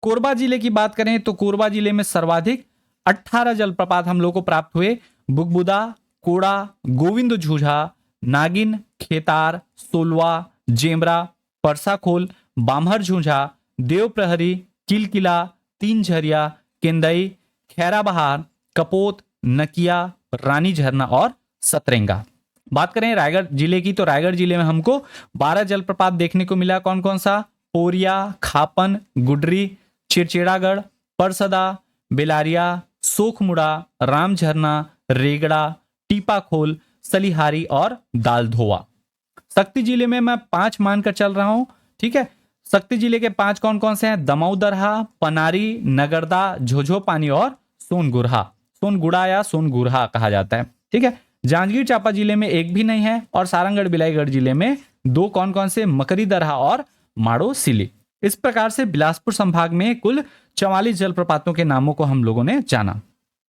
कोरबा जिले की बात करें तो कोरबा जिले में सर्वाधिक 18 जलप्रपात हम लोग को प्राप्त हुए। बुगबुदा, कोड़ा, गोविंद झूझा, नागिन, खेतार, सोलवा, जेमरा, परसाखोल, बाम्हर झूंझा, देव प्रहरी, किलकिला, तीन झरिया, केंदई, खैरा बहार, कपोत, नकिया, रानी झरना और सतरेंगा। बात करें रायगढ़ जिले की तो रायगढ़ जिले में हमको 12 जलप्रपात देखने को मिला। कौन कौन सा? पोरिया, खापन, गुडरी, चिरचिड़ागढ़, परसदा, बेलारिया, सोखमुड़ा, राम झरना, रेगड़ा, टीपाखोल, सलिहारी और दालधोवा। शक्ति जिले में मैं 5 मानकर चल रहा हूं, ठीक है। शक्ति जिले के 5 कौन कौन से हैं? दमौदरहा, पनारी, नगरदा, झोझोपानी और सोनगुरहा। सोनगुड़ा या सोनगुरहा कहा जाता है, ठीक है। जांजगीर चांपा जिले में एक भी नहीं है और सारंगढ़ बिलाईगढ़ जिले में 2 कौन कौन से? मकरी दरहा और माड़ो सिली। इस प्रकार से बिलासपुर संभाग में कुल 44 जलप्रपातों के नामों को हम लोगों ने जाना।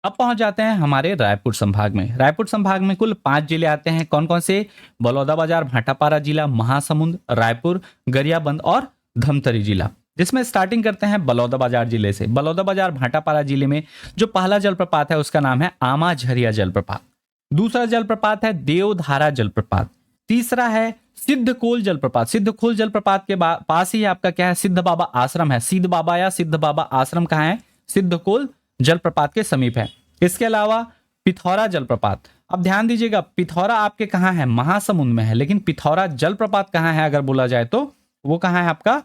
अब पहुंच जाते हैं हमारे रायपुर संभाग में। रायपुर संभाग में कुल 5 जिले आते हैं। कौन कौन से? बलौदाबाजार भाटापारा जिला, महासमुंद, रायपुर, गरियाबंद और धमतरी जिला। जिसमें स्टार्टिंग करते हैं बलौदाबाजार जिले से। बलौदाबाजार भाटापारा जिले में जो पहला जलप्रपात है उसका नाम है आमा झरिया जलप्रपात। दूसरा जलप्रपात है देवधारा जलप्रपात। तीसरा है सिद्धकोल जलप्रपात। सिद्धकोल जलप्रपात के पास ही आपका क्या है? सिद्ध बाबा आश्रम है। सिद्ध बाबा या सिद्ध बाबा आश्रम कहाँ है? सिद्धकोल जलप्रपात के समीप है। इसके अलावा पिथौरा जलप्रपात। अब ध्यान दीजिएगा, पिथौरा आपके कहाँ है? महासमुंद में है, लेकिन पिथौरा जलप्रपात कहाँ है अगर बोला जाए तो वो कहाँ है आपका?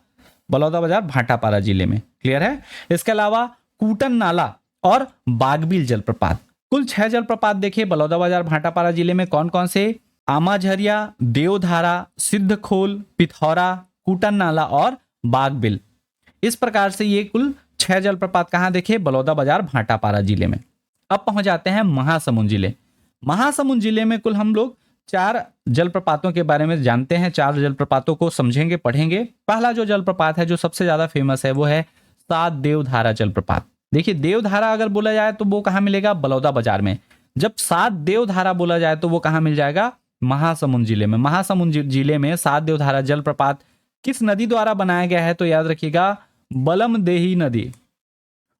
बलौदाबाजार भाटापारा जिले में। क्लियर है? इसके अलावा कूटन नाला और बागबील जलप्रपात। कुल 6 जलप्रपात देखिए बलौदाबाजार भाटापारा जिले में। कौन कौन से? आमा झरिया, देवधारा, सिद्धखोल, पिथौरा, कूटन नाला और बागबिल। इस प्रकार से ये कुल 6 जलप्रपात कहां देखे? बलौदाबाजार भाटापारा जिले में। अब पहुंच जाते हैं महासमुंद जिले। महासमुंद जिले में कुल हम लोग 4 जलप्रपातों के बारे में जानते हैं। 4 जलप्रपातों को समझेंगे, पढ़ेंगे। पहला जो जलप्रपात है जो सबसे ज्यादा फेमस है वो है 7 देवधारा जलप्रपात। देखिए देवधारा अगर बोला जाए तो वो कहां मिलेगा? बलौदाबाजार में। जब 7 देवधारा बोला जाए तो वो कहां मिल जाएगा? महासमुंद जिले में। महासमुंद जिले में 7 देवधारा जलप्रपात किस नदी द्वारा बनाया गया है? तो याद रखिएगा बलमदेही नदी।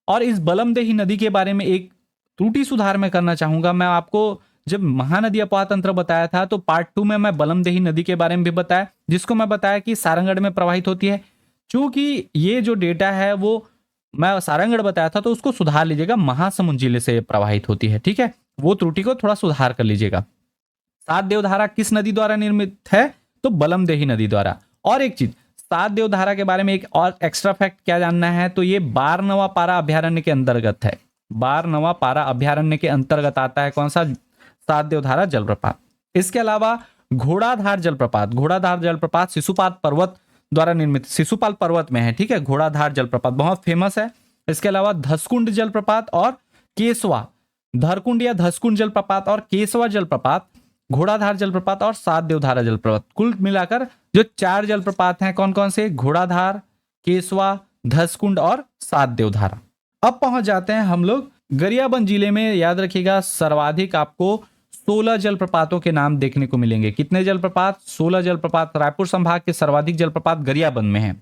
और इस बलमदेही नदी के बारे में एक त्रुटि सुधार मैं करना चाहूंगा। मैं आपको जब महानदी अपवाह तंत्र बताया था तो पार्ट 2 में मैं बलमदेही नदी के बारे में भी बताया, जिसको मैं बताया कि सारंगढ़ में प्रवाहित होती है। क्योंकि ये जो डेटा है वो मैं सारंगढ़ बताया था तो उसको सुधार लीजिएगा, महासमुंद जिले से प्रवाहित होती है, ठीक है। वो त्रुटि को थोड़ा सुधार कर लीजिएगा। 7 देवधारा किस नदी द्वारा निर्मित है? तो बलमदेही नदी द्वारा। और एक चीज, 7 देवधारा के बारे में एक और एक्स्ट्रा फैक्ट क्या जानना है? तो ये बारनवा पारा अभ्यारण्य के अंतर्गत है। बारनवा पारा अभ्यारण्य के अंतर्गत आता है कौन सा? 7 देवधारा जलप्रपात। इसके अलावा घोड़ाधार जलप्रपात। घोड़ाधार जलप्रपात शिशुपाल पर्वत द्वारा निर्मित, शिशुपाल पर्वत में है, ठीक है। घोड़ाधार जलप्रपात बहुत फेमस है। इसके अलावा धसकुंड जलप्रपात और केसवा, धरकुंड या धसकुंड जलप्रपात और केसवा जलप्रपात, घोड़ाधार जलप्रपात और 7 देवधारा जलप्रपात, कुल मिलाकर जो 4 जलप्रपात हैं कौन कौन से? घोड़ाधार, केसवा, धसकुंड और 7 देवधारा। अब पहुंच जाते हैं हम लोग गरियाबंद जिले में। याद रखिएगा सर्वाधिक आपको 16 जलप्रपातों के नाम देखने को मिलेंगे। कितने जलप्रपात? 16 जलप्रपात। रायपुर संभाग के सर्वाधिक जलप्रपात गरियाबंद में है।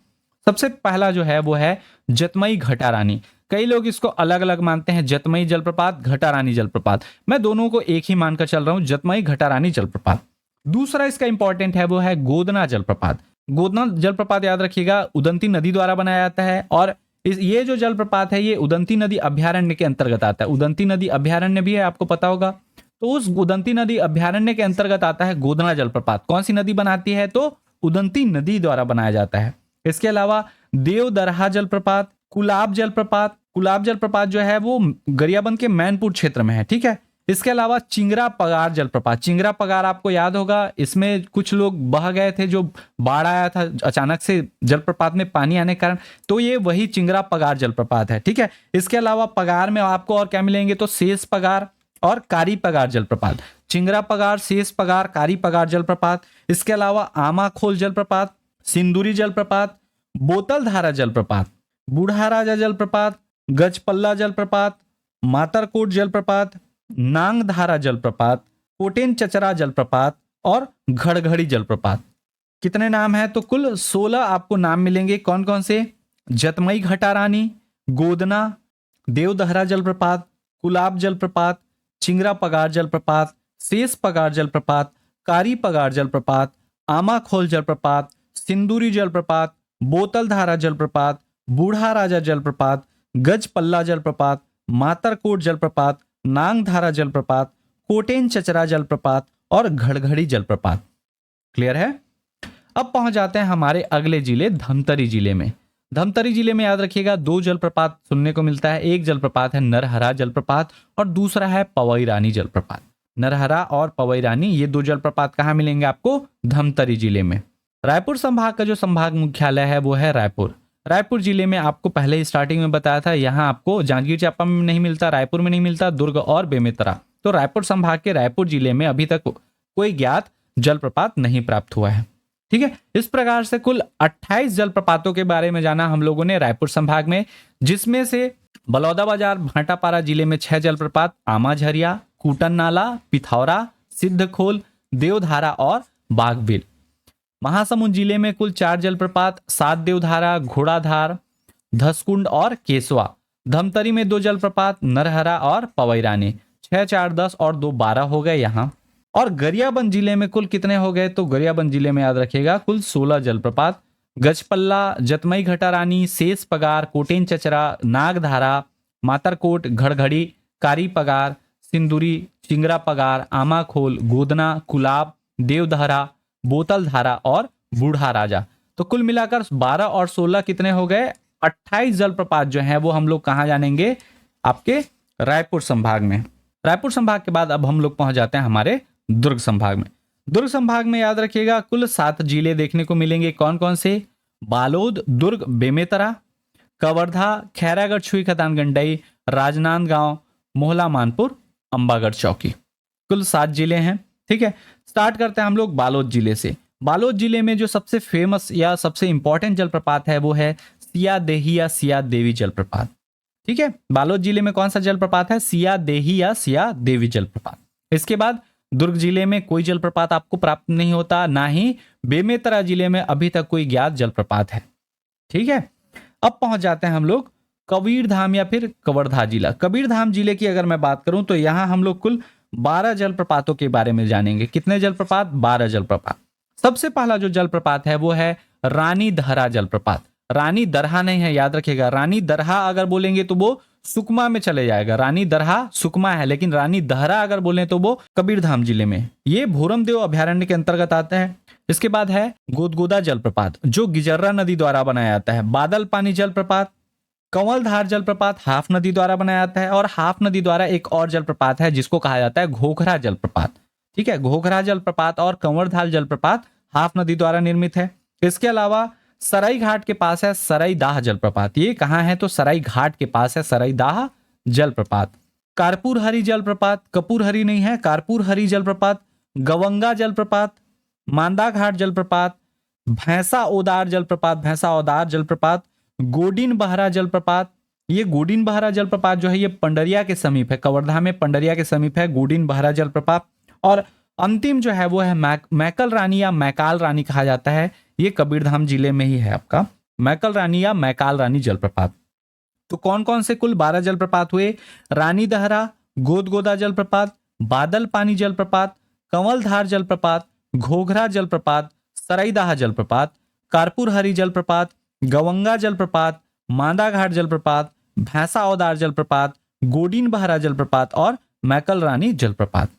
सबसे पहला जो है वो है जतमई घटारानी। कई लोग इसको अलग अलग मानते हैं, जतमई जलप्रपात, घटारानी जलप्रपात। मैं दोनों को एक ही मानकर चल रहा हूं, जतमई घटारानी जलप्रपात। दूसरा इसका इंपॉर्टेंट है वो है गोदना जलप्रपात। गोदना जलप्रपात याद रखिएगा उदंती नदी द्वारा बनाया जाता है और ये जो जलप्रपात है ये उदंती नदी अभ्यारण्य के अंतर्गत आता है। उदंती नदी अभ्यारण्य भी है, आपको पता होगा। तो उस उदंती नदी अभ्यारण्य के अंतर्गत आता है गोदना जलप्रपात। कौन सी नदी बनाती है? तो उदंती नदी द्वारा बनाया जाता है। इसके अलावा देवदरहा जलप्रपात, कुलाब जलप्रपात। कुलाब जलप्रपात जो है वो गरियाबंद के मैनपुर क्षेत्र में है, ठीक है। इसके अलावा चिंगरा पगार जलप्रपात। चिंगरा पगार आपको याद होगा, इसमें कुछ लोग बह गए थे, जो बाढ़ आया था अचानक से जलप्रपात में पानी आने के कारण, तो ये वही चिंगरा पगार जलप्रपात है, ठीक है। इसके अलावा पगार में आपको और क्या मिलेंगे? तो शेष पगार और कारी पगार जलप्रपात। चिंगरा पगार, शेष पगार, कारी पगार जलप्रपात। इसके अलावा आमाखोल जलप्रपात, सिंदूरी जलप्रपात, बोतल धारा जलप्रपात, बूढ़ा राजा जलप्रपात, गजपल्ला जलप्रपात, मातरकोट जलप्रपात, नांगधारा जलप्रपात, कोटेन चचरा जलप्रपात और घड़घड़ी जलप्रपात। कितने नाम हैं? तो कुल 16 आपको नाम मिलेंगे। कौन कौन से? जतमई घटारानी, गोदना, देवदहरा जलप्रपात, कुलाब जलप्रपात, चिंगरा पगार जलप्रपात, शेष पगार जलप्रपात, कारी पगार जलप्रपात, आमाखोल जलप्रपात, सिंदूरी जलप्रपात, बोतलधारा जलप्रपात, बूढ़ा राजा जलप्रपात, गजपल्ला जलप्रपात, मातरकोट जलप्रपात, नांगधारा जलप्रपात, कोटेन चचरा जलप्रपात और घड़घड़ी जलप्रपात। क्लियर है? अब पहुंच जाते हैं हमारे अगले जिले धमतरी जिले में। धमतरी जिले में याद रखिएगा 2 जलप्रपात सुनने को मिलता है। एक जलप्रपात है नरहरा जलप्रपात और दूसरा है पवई रानी जलप्रपात। नरहरा और पवई रानी ये 2 जलप्रपात कहाँ मिलेंगे आपको? धमतरी जिले में। रायपुर संभाग का जो संभाग मुख्यालय है वो है रायपुर। रायपुर जिले में आपको पहले ही स्टार्टिंग में बताया था, यहाँ आपको जांजगीर चांपा में नहीं मिलता, रायपुर में नहीं मिलता, दुर्ग और बेमेतरा। तो रायपुर संभाग के रायपुर जिले में अभी तक कोई ज्ञात जलप्रपात नहीं प्राप्त हुआ है। ठीक है, इस प्रकार से कुल 28 जलप्रपातों के बारे में जाना हम लोगों ने रायपुर संभाग में, जिसमें से बलौदाबाजार भाटापारा जिले में 6 जलप्रपात, आमाझरिया, कूटन नाला, पिथौरा, सिद्धखोल, देवधारा और बागबिल। महासमुंद जिले में कुल 4 जलप्रपात, 7 देवधारा, घोड़ाधार, धसकुंड और केसवा। धमतरी में 2 जलप्रपात, नरहरा और पवई रानी। 6, 4, 10 और 2, 12 हो गए यहाँ। और गरियाबंद जिले में कुल कितने हो गए? तो गरियाबंद जिले में याद रखिएगा कुल 16 जलप्रपात, गजपल्ला, जतमई घटा रानी, शेष पगार, कोटेन चचरा, नागधारा, मातरकोट, घड़घड़ी, कारी पगार, सिंदूरी, चिंगरा पगार, आमाखोल, गोदना, कुलाब, देवधारा, बोतलधारा और बूढ़ा राजा। तो कुल मिलाकर 12 और 16 कितने हो गए? 28 जलप्रपात जो हैं वो हम लोग कहाँ जानेंगे? आपके रायपुर संभाग में। रायपुर संभाग के बाद अब हम लोग पहुंच जाते हैं हमारे दुर्ग संभाग में। दुर्ग संभाग में याद रखिएगा कुल 7 जिले देखने को मिलेंगे। कौन कौन से? बालोद, दुर्ग, बेमेतरा, कवर्धा, खैरागढ़ छुई खदान गंडई, राजनांदगांव, मोहला मानपुर, अंबागढ़ चौकी। कुल 7 जिले हैं। ठीक है, स्टार्ट करते हैं हम लोग बालोद जिले से। बालोद जिले में जो सबसे फेमस या सबसे इंपॉर्टेंट जलप्रपात है वो है सिया देही या सिया देवी जलप्रपात। ठीक है, बालोद जिले में कौन सा जलप्रपात है? सिया देही या सिया देवी जलप्रपात। इसके बाद दुर्ग जिले में कोई जलप्रपात आपको प्राप्त नहीं होता, ना ही बेमेतरा जिले में अभी तक कोई ज्ञात जलप्रपात है। ठीक है, अब पहुंच जाते हैं हम लोग कबीरधाम या फिर कवर्धा जिला। कबीरधाम जिले की अगर मैं बात करूं तो यहां हम लोग कुल 12 जलप्रपातों के बारे में जानेंगे। कितने जलप्रपात? 12 जलप्रपात। सबसे पहला जो जलप्रपात है वो है रानी दहरा जलप्रपात। रानी दरहा नहीं है, याद रखिएगा। रानी दरहा अगर बोलेंगे तो वो सुकमा में चले जाएगा। रानी दरहा सुकमा है, लेकिन रानी दहरा अगर बोले तो वो कबीरधाम जिले में। ये भोरमदेव अभयारण्य के अंतर्गत आता है। इसके बाद है गोदगोदा जलप्रपात जो गिजर्रा नदी द्वारा बनाया जाता है। बादल पानी जलप्रपात, कंवलधार जलप्रपात हाफ नदी द्वारा बनाया जाता है। और हाफ नदी द्वारा एक और जलप्रपात है जिसको कहा जाता है घोघरा जलप्रपात। ठीक है, घोघरा जलप्रपात और कंवलधार जलप्रपात हाफ नदी द्वारा निर्मित है। इसके अलावा सराई घाट के पास है सराई दाह जलप्रपात। ये कहाँ है? तो सराई घाट के पास है सराई दाह जलप्रपात। कारपुर हरी जलप्रपात, कपूर हरी नहीं है, कारपुर हरी जलप्रपात, गवंगा जलप्रपात, मांदा घाट जलप्रपात, भैंसा ओदार जलप्रपात, भैंसा ओदार जलप्रपात, गोडिन बहरा जलप्रपात। ये गोडिन बहरा जलप्रपात जो है ये पंडरिया के समीप है। कवर्धा में पंडरिया के समीप है गोडिन बहरा जलप्रपात। और अंतिम जो है वो है मैकल रानी या मैकाल रानी कहा जाता है। ये कबीरधाम जिले में ही है आपका मैकल रानी या मैकाल रानी जलप्रपात। तो कौन कौन से कुल 12 जलप्रपात हुए? रानी दहरा, गोदगोदा जलप्रपात, बादल पानी जलप्रपात, कंवलधार जलप्रपात, घोघरा जलप्रपात, सराईदाह जलप्रपात, कारपुर हरी जलप्रपात, गवंगा जलप्रपात, मांदा घाट जलप्रपात, भैंसा औदार जलप्रपात, गोडिन बहरा जलप्रपात और मैकल रानी जलप्रपात।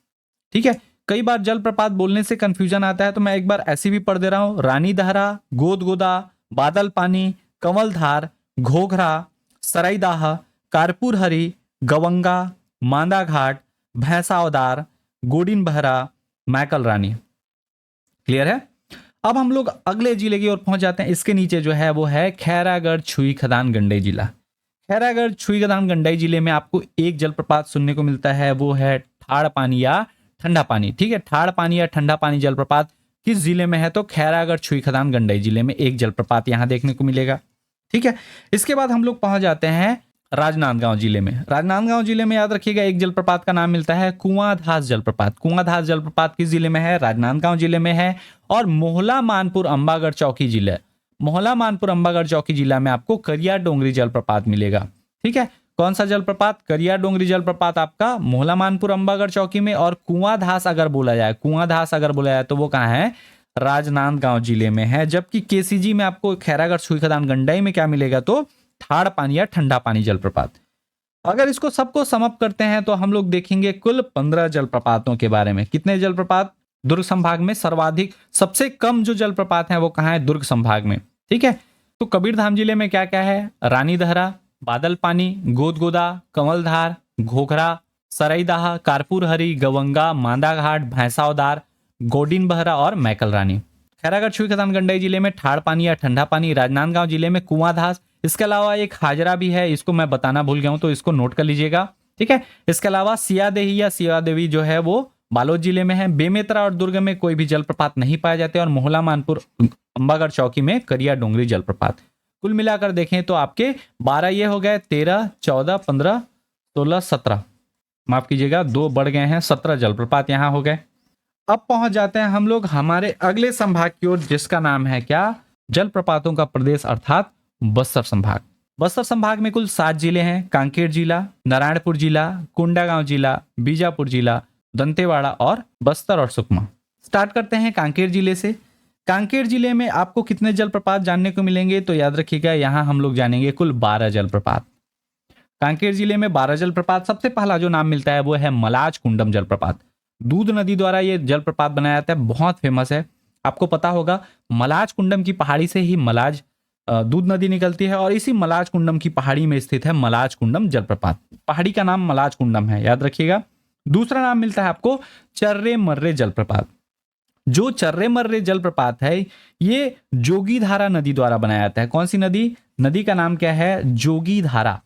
ठीक है, कई बार जलप्रपात बोलने से कंफ्यूजन आता है तो मैं एक बार ऐसी भी पढ़ दे रहा हूं। रानी दहरा, गोदगोदा, बादल पानी, कंवलधार, घोघरा, सराईदाह, कारपुर हरी, गवंगा, मांदा घाट, भैंसा औदार, गोडिन बहरा, मैकल रानी। क्लियर है? अब हम लोग अगले जिले की ओर पहुंच जाते हैं। इसके नीचे जो है वो है खैरागढ़ छुई खदान गंडई जिला। खैरागढ़ छुई खदान गंडई जिले में आपको एक जलप्रपात सुनने को मिलता है, वो है ठाड़ पानी या ठंडा पानी। ठीक है, ठाड़ पानी या ठंडा पानी जलप्रपात किस जिले में है? तो खैरागढ़ छुई खदान गंडई जिले में एक जलप्रपात यहां देखने को मिलेगा। ठीक है, इसके बाद हम लोग पहुंच जाते हैं राजनांदगांव जिले में। राजनांदगांव जिले में याद रखिएगा एक जलप्रपात का नाम मिलता है कुआंधास जलप्रपात। कुआंधास जलप्रपात किस जिले में है? राजनांदगांव जिले में है। और मोहला मानपुर अंबागढ़ चौकी जिला, मोहला मानपुर अंबागढ़ चौकी जिला में आपको करिया डोंगरी जलप्रपात मिलेगा। ठीक है, कौन सा जलप्रपात? करिया डोंगरी जलप्रपात आपका मोहलामानपुर अंबागढ़ चौकी में। और कुआंधास अगर बोला जाए, कुआंधास अगर बोला जाए तो वो कहाँ है? राजनांदगांव जिले में है। जबकि केसीजी में आपको खैरागढ़ सुई खदान गंडई में क्या मिलेगा? तो ठाड़ पानी या ठंडा पानी जलप्रपात। अगर इसको सबको समअप करते हैं तो हम लोग देखेंगे कुल 15 जलप्रपातों के बारे में। कितने जलप्रपात? दुर्ग संभाग में सर्वाधिक, सबसे कम जो जलप्रपात हैं वो कहाँ है? दुर्ग संभाग में। ठीक है, तो कबीरधाम जिले में क्या क्या है? रानी दहरा, बादल पानी, गोदगोदा, कमलधार, घोघरा, सरईदाहा, कारपुर हरी, गवंगा, मांदा घाट, भैंसावदार, गोडिन बहरा और मैकल रानी। खैरागढ़ छुई खदान गंडई जिले में ठाड़ पानी या ठंडा पानी। राजनांदगांव जिले में कुआंधास। इसके अलावा एक हाजरा भी है, इसको मैं बताना भूल गया हूं तो इसको नोट कर लीजिएगा। ठीक है, इसके अलावा सियादेही या सियादेवी जो है वो बालोद जिले में है। बेमेतरा और दुर्ग में कोई भी जलप्रपात नहीं पाए जाते। और मोहला मानपुर अंबागढ़ चौकी में करिया डोंगरी जलप्रपात। कुल मिलाकर देखें तो आपके 12 ये हो गए, 13, 14, 15, 16, 17, माफ कीजिएगा 2 बढ़ गए हैं, 17 जलप्रपात यहाँ हो गए। अब पहुंच जाते हैं हम लोग हमारे अगले संभाग की ओर, जिसका नाम है क्या? जलप्रपातों का प्रदेश अर्थात बस्तर संभाग। बस्तर संभाग में कुल 7 जिले हैं। कांकेर जिला, नारायणपुर जिला, कोंडागांव जिला, बीजापुर जिला, दंतेवाड़ा और बस्तर और सुकमा। स्टार्ट करते हैं कांकेर जिले से। कांकेर जिले में आपको कितने जलप्रपात जानने को मिलेंगे? तो याद रखिएगा यहाँ हम लोग जानेंगे कुल 12 जलप्रपात। कांकेर जिले में 12 जलप्रपात। सबसे पहला जो नाम मिलता है वो है मलाज कुंडम जलप्रपात। दूध नदी द्वारा ये जलप्रपात बनाया जाता है, बहुत फेमस है। आपको पता होगा मलाज कुंडम की पहाड़ी से ही मलाज दूध नदी निकलती है और इसी मलाज कुंडम की पहाड़ी में स्थित है मलाज कुंडम जलप्रपात। पहाड़ी का नाम मलाज कुंडम है, याद रखिएगा। दूसरा नाम मिलता है आपको चर्रे मर्रे जलप्रपात। जो चर्रे मर्रे जलप्रपात है ये जोगीधारा नदी द्वारा बनाया जाता है। कौन सी नदी? नदी का नाम क्या है? जोगीधारा।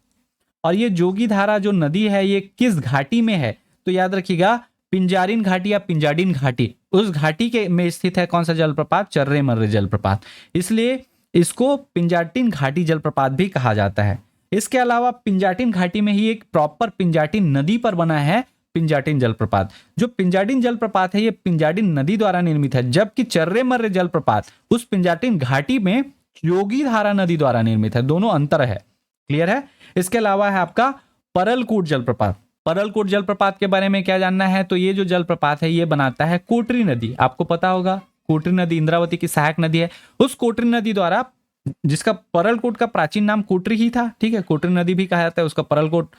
और ये जोगीधारा जो नदी है ये किस घाटी में है? तो याद रखिएगा पिंजारिन घाटी या पिंजाडिन घाटी, उस घाटी के में स्थित है कौन सा जलप्रपात? चर्रे मर्रे जलप्रपात। इसलिए इसको पिंजाटिन घाटी जलप्रपात भी कहा जाता है। इसके अलावा पिंजाटिन घाटी में ही एक प्रॉपर पिंजाटिन नदी पर बना है पिंजाटिन जलप्रपात। जो पिंजाटिन जलप्रपात है ये पिंजाटिन नदी द्वारा निर्मित है, जबकि चर्रे मर्रे जलप्रपात उस पिंजाटिन घाटी में योगीधारा नदी द्वारा निर्मित है। दोनों अंतर है, क्लियर है। इसके अलावा है आपका परलकोट जलप्रपात। परलकोट जलप्रपात के बारे में क्या जानना है? तो ये जो जलप्रपात है ये बनाता है कोटरी नदी। आपको पता होगा कोटरी नदी इंद्रावती की सहायक नदी है। उस कोटरी नदी द्वारा, जिसका परलकोट का प्राचीन नाम कोटरी ही था, ठीक है, कोटरी नदी भी कहा जाता है, उसका परलकोट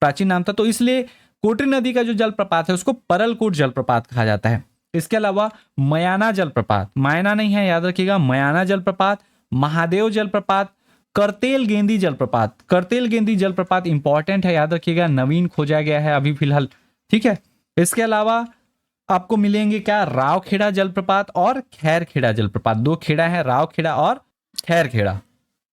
प्राचीन नाम था, तो इसलिए कोटरी नदी का जो जलप्रपात है उसको परलकोट जलप्रपात कहा जाता है। इसके अलावा मयाना जलप्रपात, मायना नहीं है, याद रखिएगा, मयाना जलप्रपात, महादेव जलप्रपात, करतेल गेंदी जलप्रपात। करतेल गेंदी जलप्रपात इंपॉर्टेंट है, याद रखिएगा, नवीन खोजा गया है अभी फिलहाल, ठीक है। इसके अलावा आपको मिलेंगे क्या? रावखेड़ा जलप्रपात और खैरखेड़ा जलप्रपात। 2 खेड़ा है, रावखेड़ा और खैरखेड़ा।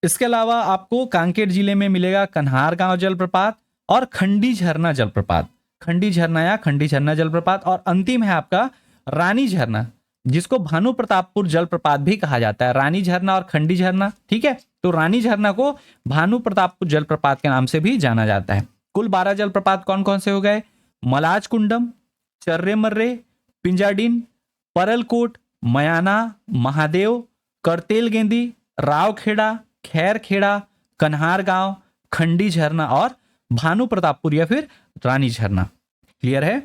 इसके अलावा आपको कांकेर जिले में मिलेगा कन्हारगांव जलप्रपात और खंडी झरना जलप्रपात। खंडी झरना या खंडी झरना जलप्रपात। और अंतिम है आपका रानी झरना, जिसको भानु प्रतापपुर जलप्रपात भी कहा जाता है। रानी झरना और खंडी झरना, ठीक है। तो रानी झरना को भानु प्रतापपुर जलप्रपात के नाम से भी जाना जाता है। कुल 12 जलप्रपात कौन कौन से हो गए? मलाज कुंडम, चर्रे मर्रे, पिंजाडिन, परलकोट, मयाना, महादेव, करतेल गेंदी, रावखेड़ा, खैरखेड़ा, कन्हारगांव, खंडी झरना और भानु प्रतापपुर या फिर रानी झरना। क्लियर है?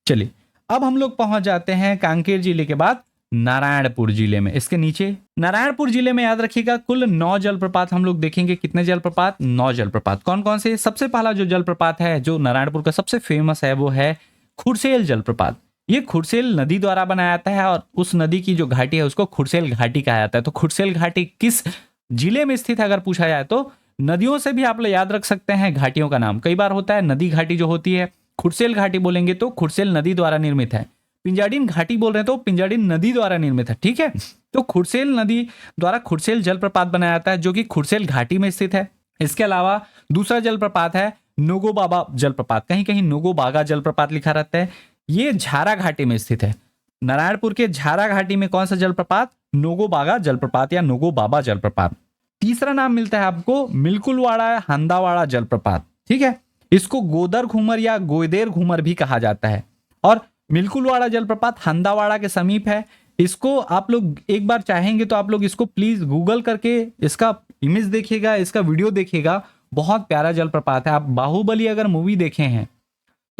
चलिए अब हम लोग पहुंच जाते हैं कांकेर जिले के बाद नारायणपुर जिले में। इसके नीचे नारायणपुर जिले में याद रखिएगा कुल 9 जलप्रपात हम लोग देखेंगे। कितने जलप्रपात? 9 जलप्रपात। कौन कौन से? सबसे पहला जो जलप्रपात है जो नारायणपुर का सबसे फेमस है वो है खुरसेल जलप्रपात। ये खुरसेल नदी द्वारा बनाया जाता है और उस नदी की जो घाटी है उसको खुरसेल घाटी कहा जाता है। तो खुरसेल घाटी किस जिले में स्थित है अगर पूछा जाए तो नदियों से भी आप लोग याद रख सकते हैं घाटियों का नाम। कई बार होता है नदी घाटी जो होती है, खुरसेल घाटी बोलेंगे तो खुरसेल नदी द्वारा निर्मित है। पिंजाडिन घाटी बोल रहे हैं तो पिंजाडिन नदी द्वारा निर्मित है, ठीक है। तो खुरसेल नदी द्वारा खुरसेल जलप्रपात बनाया जाता है जो कि खुरसेल घाटी में स्थित है। इसके अलावा दूसरा जलप्रपात है नोगो बाबा जलप्रपात। कहीं कहीं नोगो बागा जलप्रपात लिखा रहता है। ये झारा घाटी में स्थित है। नारायणपुर के झारा घाटी में कौन सा जलप्रपात? नोगो बागा जलप्रपात या नोगो बाबा जलप्रपात। तीसरा नाम मिलता है आपको मिल्कुलवाड़ा हंदावाड़ा जलप्रपात, ठीक है। इसको गोदर घूमर या गोयदेर घूमर भी कहा जाता है। और मिल्कुलवाड़ा जलप्रपात हंदावाड़ा के समीप है। इसको आप लोग एक बार चाहेंगे तो आप लोग इसको प्लीज गूगल करके इसका इमेज देखिएगा, इसका वीडियो देखिएगा। बहुत प्यारा जलप्रपात है। आप बाहुबली अगर मूवी देखे हैं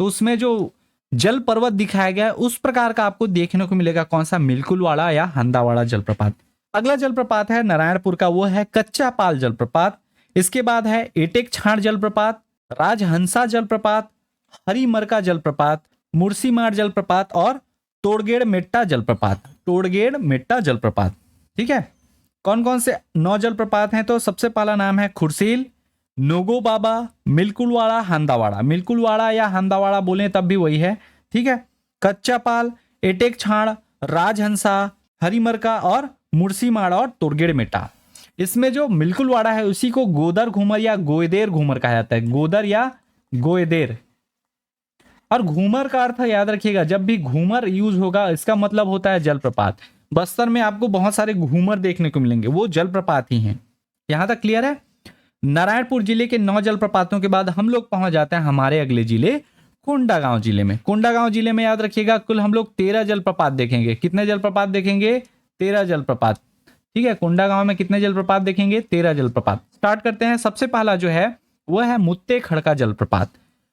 तो उसमें जो जल पर्वत दिखाया गया है उस प्रकार का आपको देखने को मिलेगा। कौन सा? मिलकुलवाड़ा या हंदावाड़ा जलप्रपात। अगला जलप्रपात है नारायणपुर का, वो है कच्चा पाल जलप्रपात। इसके बाद है एटेक छाड़ जलप्रपात, राजहंसा जलप्रपात, हरिमरका जलप्रपात, मुर्सीमार जलप्रपात और तोड़गेड़ मेट्टा जलप्रपात। तोड़गेड़ मेट्टा जलप्रपात, ठीक है। कौन कौन से 9 जलप्रपात हैं? तो सबसे पहला नाम है खुरसील, नोगो बाबा, मिलकुलवाड़ा, हंदावाड़ा। मिलकुलवाड़ा या हंदावाड़ा बोले तब भी वही है, ठीक है। कच्चा पाल, एटेक छाड़, राजहंसा, हरिमरका और मुर्सीमाड़ और तोड़गेड़ मेटा। इसमें जो मिलकुलवाड़ा है उसी को गोदर घूमर या गोयदेर घूमर कहा जाता है। गोदर या गोयदेर। और घूमर का अर्थ याद रखिएगा, जब भी घूमर यूज होगा इसका मतलब होता है जलप्रपात। बस्तर में आपको बहुत सारे घूमर देखने को मिलेंगे, वो जलप्रपात ही हैं। यहां तक क्लियर है? नारायणपुर जिले के 9 जलप्रपातों के बाद हम लोग पहुंच जाते हैं हमारे अगले जिले कोंडागांव जिले में। कोंडागांव जिले में याद रखिएगा कुल हम लोग 13 जलप्रपात देखेंगे। कितने जलप्रपात देखेंगे? 13 जलप्रपात, ठीक है। कोंडागांव में कितने जलप्रपात देखेंगे? 13 जलप्रपात। स्टार्ट करते हैं। सबसे पहला जो है वह है मुत्ते खड़का जलप्रपात।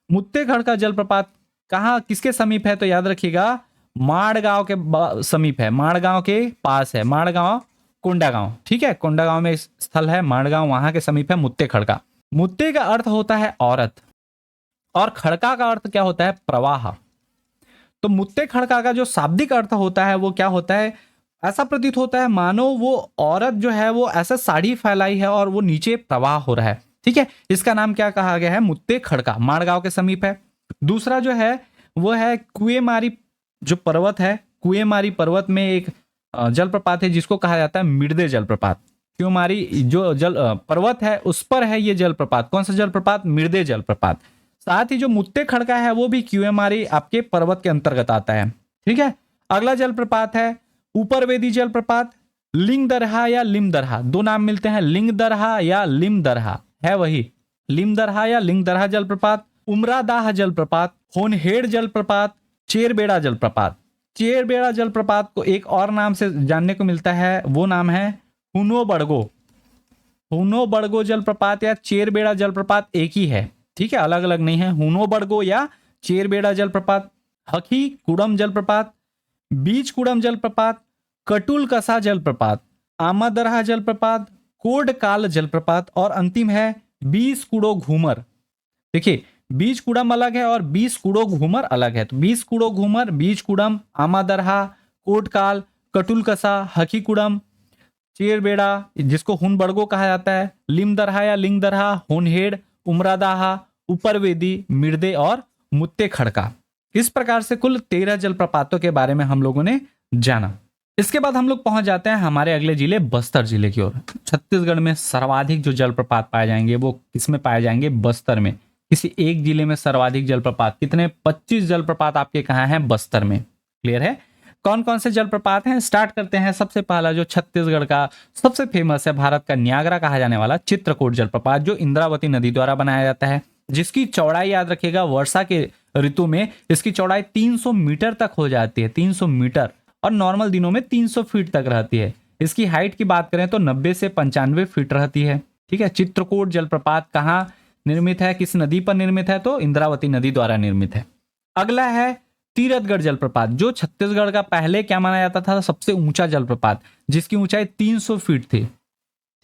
मुत्ते खड़का जलप्रपात कहाँ किसके समीप है? तो याद रखिएगा माड़गांव के समीप है, माड़गांव के पास है। माड़गांव कोंडागांव, ठीक है। कोंडागांव में स्थल है माड़गांव, वहां के समीप है मुत्ते खड़का। मुत्ते का अर्थ होता है औरत और खड़का का अर्थ क्या होता है? प्रवाह। तो मुत्ते खड़का का जो शाब्दिक अर्थ होता है वो क्या होता है? ऐसा प्रतीत होता है मानो वो औरत जो है वो ऐसा साड़ी फैलाई है और वो नीचे प्रवाह हो रहा है, ठीक है। इसका नाम क्या कहा गया है? मुत्ते खड़का, माड़गांव के समीप है। दूसरा जो है वो है कुएमारी जो पर्वत है। कुएमारी पर्वत में एक जलप्रपात है जिसको कहा जाता है मिर्दे जलप्रपात। कुएमारी जो जल पर्वत है उस पर है ये जलप्रपात। कौन सा जलप्रपात? मिर्दे जलप्रपात। साथ ही जो मुत्ते खड़का है वो भी कुएमारी आपके पर्वत के अंतर्गत आता है, ठीक है। अगला जलप्रपात है ऊपरवेदी जलप्रपात। लिंग दरहा या लिम दरहा, दो नाम मिलते हैं, लिंग दरहा या लिम दरहा, है वही लिम दरहा या लिंग दरहा जलप्रपात। उमरादाह जलप्रपात, होनहेड़ जलप्रपात, चेरबेड़ा जलप्रपात। चेरबेड़ा जलप्रपात को एक और नाम से जानने को मिलता है, वो नाम है हुनो बड़गो। हुनो बड़गो जलप्रपात या चेरबेड़ा जलप्रपात एक ही है, ठीक है, अलग अलग नहीं है। हुनो बड़गो या चेरबेड़ा जलप्रपात। हखी कुड़म जलप्रपात, बीच कुड़म जलप्रपात, कटुल कसा जलप्रपात, आमादरहा जलप्रपात, कोडकाल जलप्रपात और अंतिम है 20 कुड़ो घूमर। देखिए 20 कुड़म अलग है और 20 कुड़ो घूमर अलग है। तो 20 कुड़ो घूमर, बीच कुड़म, आमादरहा, कोटकाल, कटुलकसा, हकी कुड़म, चेरबेड़ा जिसको हुन बड़गो कहा जाता है, लिमदरहा या लिंगदरहा, होनहेड़, उमरादाहा, ऊपरवेदी, मिर्दे और मुत्ते खड़का। इस प्रकार से कुल 13 जलप्रपातों के बारे में हम लोगों ने जाना। इसके बाद हम लोग पहुंच जाते हैं हमारे अगले जिले बस्तर जिले की ओर। छत्तीसगढ़ में सर्वाधिक जो जलप्रपात पाए जाएंगे वो किसमें पाए जाएंगे? बस्तर में। किसी एक जिले में सर्वाधिक जलप्रपात कितने? 25 जलप्रपात आपके कहाँ हैं? बस्तर में। क्लियर है? कौन कौन से जलप्रपात हैं? स्टार्ट करते हैं। सबसे पहला जो छत्तीसगढ़ का सबसे फेमस है, भारत का न्यागरा कहा जाने वाला चित्रकूट जलप्रपात, जो इंद्रावती नदी द्वारा बनाया जाता है, जिसकी चौड़ाई याद रखिएगा वर्षा के ऋतु में इसकी चौड़ाई 300 मीटर तक हो जाती है, 300 मीटर, और नॉर्मल दिनों में 300 फीट तक रहती है। इसकी हाइट की बात करें तो 90 से 95 फीट रहती है, ठीक है। चित्रकूट जलप्रपात कहाँ निर्मित है, किस नदी पर निर्मित है? तो इंद्रावती नदी द्वारा निर्मित है। अगला है तीरथगढ़ जलप्रपात, जो छत्तीसगढ़ का पहले क्या माना जाता था? सबसे ऊंचा जलप्रपात, जिसकी ऊंचाई 300 फीट थी,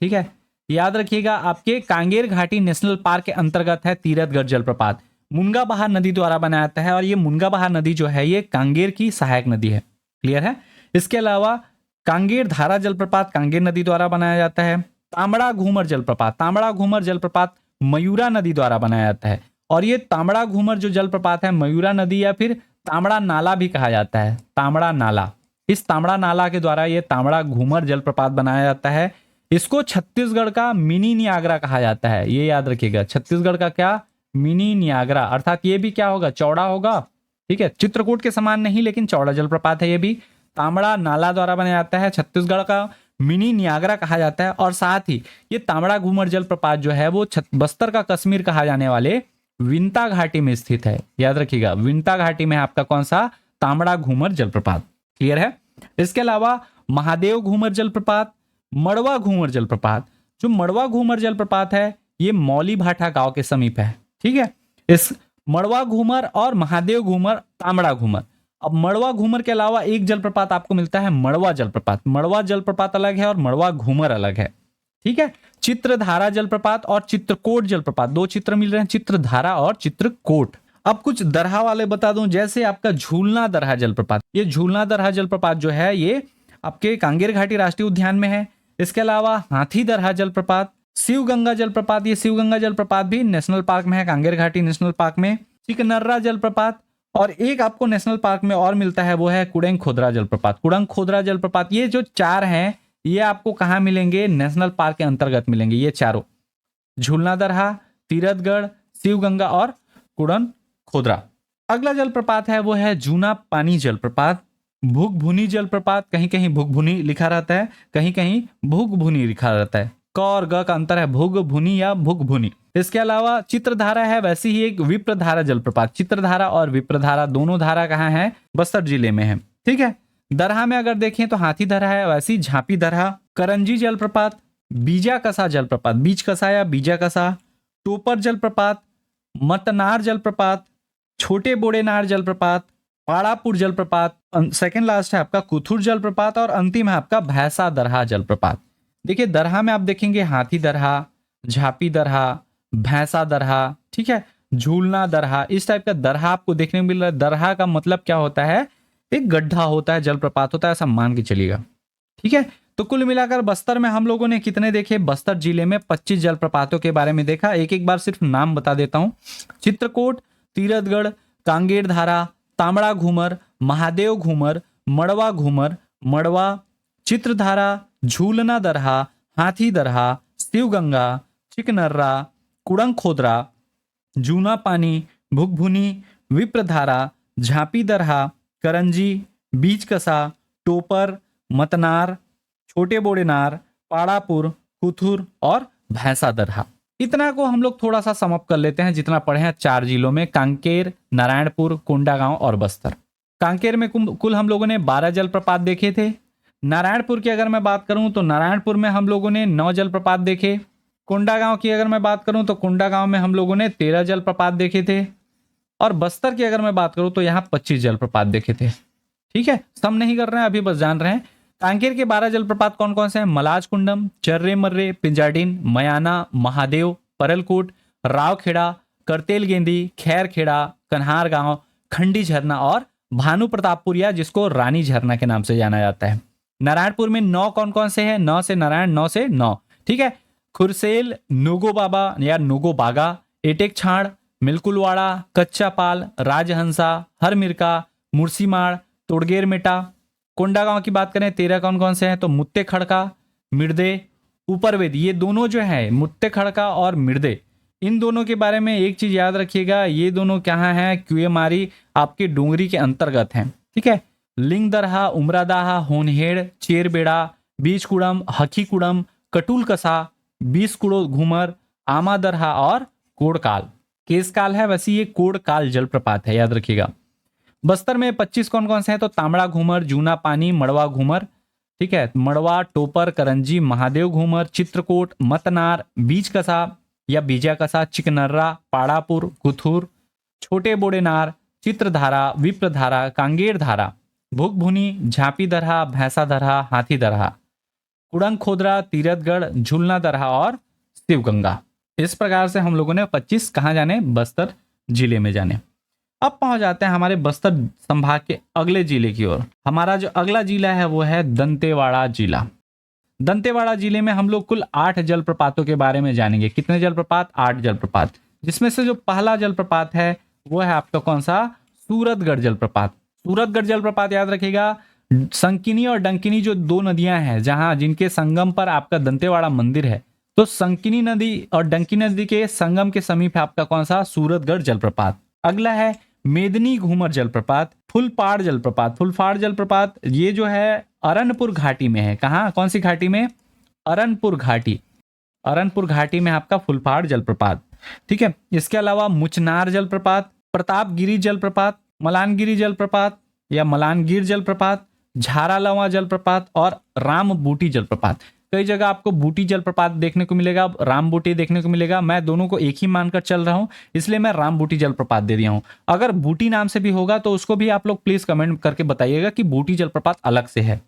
ठीक है। याद रखिएगा आपके कांगेर घाटी नेशनल पार्क के अंतर्गत है तीरथगढ़ जलप्रपात। मुनगाबहार नदी द्वारा बनाया जाता है और ये मुनगाबहार नदी जो है ये कांगेर की सहायक नदी है। क्लियर है? इसके अलावा कांगेर धारा जलप्रपात कांगेर नदी द्वारा बनाया जाता है। तांबड़ा घूमर जलप्रपात, तांबड़ा घूमर जलप्रपात मयूरा नदी द्वारा बनाया जाता है। और ये तांबड़ा घूमर जो जलप्रपात है मयूरा नदी या फिर तांबड़ा नाला भी कहा जाता है, तांबड़ा नाला, इस तांबड़ा नाला के द्वारा ये तांबड़ा घूमर जलप्रपात बनाया जाता है। इसको छत्तीसगढ़ का मिनी नियाग्रा कहा जाता है, ये याद रखिएगा। छत्तीसगढ़ का क्या? मिनी नियाग्रा, अर्थात ये भी क्या होगा? चौड़ा होगा, ठीक है। चित्रकूट के समान नहीं लेकिन चौड़ा जलप्रपात है। ये भी तांबड़ा नाला द्वारा बनाया जाता है, छत्तीसगढ़ का मिनी नियाग्रा कहा जाता है। और साथ ही ये तांबड़ा घूमर जलप्रपात जो है वो बस्तर का कश्मीर कहा जाने वाले विंता घाटी में स्थित है। याद रखिएगा विंता घाटी में आपका कौन सा? तांबड़ा घूमर जलप्रपात। क्लियर है? इसके अलावा महादेव घूमर जलप्रपात, मड़वा घूमर जलप्रपात। जो मड़वा घूमर जलप्रपात है ये मौली भाठा गांव के समीप है। ठीक है, इस मड़वा घूमर और महादेव घूमर, तांबड़ा घूमर। अब मड़वा घूमर के अलावा एक जलप्रपात आपको मिलता है मड़वा जलप्रपात। मड़वा जलप्रपात अलग है और मड़वा घूमर अलग है। ठीक है, चित्रधारा जलप्रपात और चित्रकोट जलप्रपात, दो चित्र मिल रहे हैं, चित्रधारा और चित्रकोट। अब कुछ दरहा वाले बता दूं, जैसे आपका झूलना दरहा जलप्रपात। ये झूलना दरहा जलप्रपात जो है ये आपके कांगेर घाटी राष्ट्रीय उद्यान में है। इसके अलावा हाथी दरहा जलप्रपात, शिव गंगा जलप्रपात, ये शिव गंगा जलप्रपात भी नेशनल पार्क में है, कांगेर घाटी नेशनल पार्क में। चिकनर्रा जलप्रपात, और एक आपको नेशनल पार्क में और मिलता है, वो है कुड़ंग खोदरा जलप्रपात। कुड़ंग खोदरा जलप्रपात, ये जो चार हैं ये आपको कहाँ मिलेंगे, नेशनल पार्क के अंतर्गत मिलेंगे ये चारों, झूलना दरहा, तीरथगढ़, शिव गंगा और कुड़ंग खोदरा। अगला जलप्रपात है वो है जूना पानी जलप्रपात। भुगभुनी जलप्रपात, कहीं कहीं भुगभुनी लिखा रहता है, कहीं कहीं भुगभुनी लिखा रहता है, क और ग का अंतर है, भुगभुनी या भुगभुनी। इसके अलावा चित्रधारा है, वैसी ही एक विप्रधारा जलप्रपात। चित्रधारा और विप्रधारा दोनों धारा कहाँ है, बस्तर जिले में है। ठीक है, दरहा में अगर देखें तो हाथी दरहा है, वैसी झांपी दरहा, करंजी जलप्रपात, बीजा कसा जलप्रपात, बीज कसा या बीजा कसा, टोपर जलप्रपात, मतनार जलप्रपात, छोटे बोड़ेनार जलप्रपात, पाड़ापुर जलप्रपात, सेकंड लास्ट है आपका कुथुर जलप्रपात, और अंतिम है आपका भैंसा दरहा जलप्रपात। देखिए दरहा में आप देखेंगे हाथी दरहा, झापी दरहा, भैंसा दरहा, ठीक है, झूलना दरहा, इस टाइप का दरहा आपको देखने को मिल रहा है। दरहा का मतलब क्या होता है, एक गड्ढा होता है, जलप्रपात होता है, ऐसा मान के चलिएगा। ठीक है, तो कुल मिलाकर बस्तर में हम लोगों ने कितने देखे, बस्तर जिले में 25 जलप्रपातों के बारे में देखा। एक एक बार सिर्फ नाम बता देता हूं, चित्रकोट, तीरथगढ़, कांगेर धारा, तांबड़ा घूमर, महादेव घूमर, मड़वा घूमर, मड़वा, चित्रधारा, झूलना दरहा, हाथी दरहा, शिव गंगा, चिकनर्रा, कुड़ंग खोदरा, जूना पानी, भुगभुनी, विप्रधारा, झांपी दरहा, करंजी, बीज कसा, टोपर, मतनार, छोटे बोड़ेनार, पाड़ापुर, कुथुर और भैंसा दरहा। इतना को हम लोग थोड़ा सा समअप कर लेते हैं जितना पढ़े हैं चार जिलों में, कांकेर, नारायणपुर, कोंडागांव और बस्तर। कांकेर में कुल हम लोगों ने 12 जलप्रपात देखे थे। नारायणपुर की अगर मैं बात करूं तो नारायणपुर में हम लोगों ने 9 जलप्रपात देखे। कोंडागांव की अगर मैं बात करूं तो कोंडागांव में हम लोगों ने 13 जलप्रपात देखे थे। और बस्तर की अगर मैं बात करूं तो यहाँ 25 जलप्रपात देखे थे। ठीक है, सम नहीं कर रहे हैं, अभी बस जान रहे हैं। कांकेर के 12 जलप्रपात कौन कौन से हैं, मलाज कुंडम, चर्रे मर्रे, पिंजाडिन, मयाना, महादेव, परलकोट, रावखेड़ा, करतेल गेंदी, खैर खेड़ा, कन्हार गांव, खंडी झरना और भानु प्रतापपुरिया, जिसको रानी झरना के नाम से जाना जाता है। नारायणपुर में 9 कौन कौन से हैं, 9 से नारायण, 9 से 9। ठीक है, खुरसेल, नोगो बाबा या नोगो बागा, एटेक छाड़, मिलकुलवाड़ा, कच्चा पाल, राजहंसा, हर मिर्का, मुर्सीमाड़, तोड़गेर मेटा। कोंडागांव की बात करें 13 कौन कौन से हैं, तो मुत्ते खड़का, मिर्दे, ऊपरवेद, ये दोनों जो हैं मुत्ते खड़का और मिर्दे, इन दोनों के बारे में एक चीज याद रखिएगा, ये दोनों कहाँ हैं, क्यूएमारी आपके डोंगरी के अंतर्गत हैं। ठीक है, लिंग दरहा, उमरादाहा, होनहेड़, चेरबेड़ा, बीज कुड़म, हकी कुड़म, कटुल कसा, 20 कुड़ो घूमर, आमा दरहा और कोड़काल। केसकाल है, वैसे ये कोड़काल जलप्रपात है, याद रखिएगा। बस्तर में 25 कौन कौन से हैं, तो तांबड़ा घूमर, जूना पानी, मड़वा घूमर। ठीक है, मड़वा, टोपर, करंजी, महादेव घूमर, चित्रकोट, मतनार, बीज कसा या बीजा कसा, चिकनर्रा, पाड़ापुर, कुथुर, छोटे बोड़ेनार, चित्रधारा, विप्रधारा, कांगेर धारा, भुगभुनी, झांपी दरहा, भैंसा दरहा, हाथी दरहा, कुड़ंग खोदरा, तीरथगढ़, झूलना दरहा और शिवगंगा। इस प्रकार से हम लोगों ने 25 कहाँ जाने, बस्तर जिले में जाने। अब पहुंच जाते हैं हमारे बस्तर संभाग के अगले जिले की ओर। हमारा जो अगला जिला है वो है दंतेवाड़ा जिला। दंतेवाड़ा जिले में हम लोग कुल 8 जलप्रपातों के बारे में जानेंगे। कितने जलप्रपात, 8 जलप्रपात, जिसमें से जो पहला जलप्रपात है वो है आपका कौन सा, सूरतगढ़ जलप्रपात। सूरतगढ़ जलप्रपात याद रखिएगा, संकिनी और डंकिनी जो 2 नदियां हैं जहां जिनके संगम पर आपका दंतेवाड़ा मंदिर है, तो संकिनी नदी और डंकिनी नदी के संगम के समीप है आपका कौन सा, सूरतगढ़ जलप्रपात। अगला है मेदनी घूमर जलप्रपात, फुलपाड़ जलप्रपात। फुलपाड़ जलप्रपात ये जो है अरनपुर घाटी में है। कहाँ, कौन सी घाटी में, अरनपुर घाटी, अरनपुर घाटी में आपका फुलपाड़ जलप्रपात। ठीक है, इसके अलावा मुचनार जलप्रपात, प्रतापगिरी जलप्रपात, मलानगिरी जलप्रपात या मलानगिर जलप्रपात, झारालवा जलप्रपात और रामबूटी जलप्रपात। कई जगह आपको बूटी जलप्रपात देखने को मिलेगा, राम बूटी देखने को मिलेगा। मैं दोनों को एक ही मानकर चल रहा हूं, इसलिए मैं राम बूटी जलप्रपात दे दिया हूं। अगर बूटी नाम से भी होगा तो उसको भी आप लोग प्लीज कमेंट करके बताइएगा कि बूटी जलप्रपात अलग से है।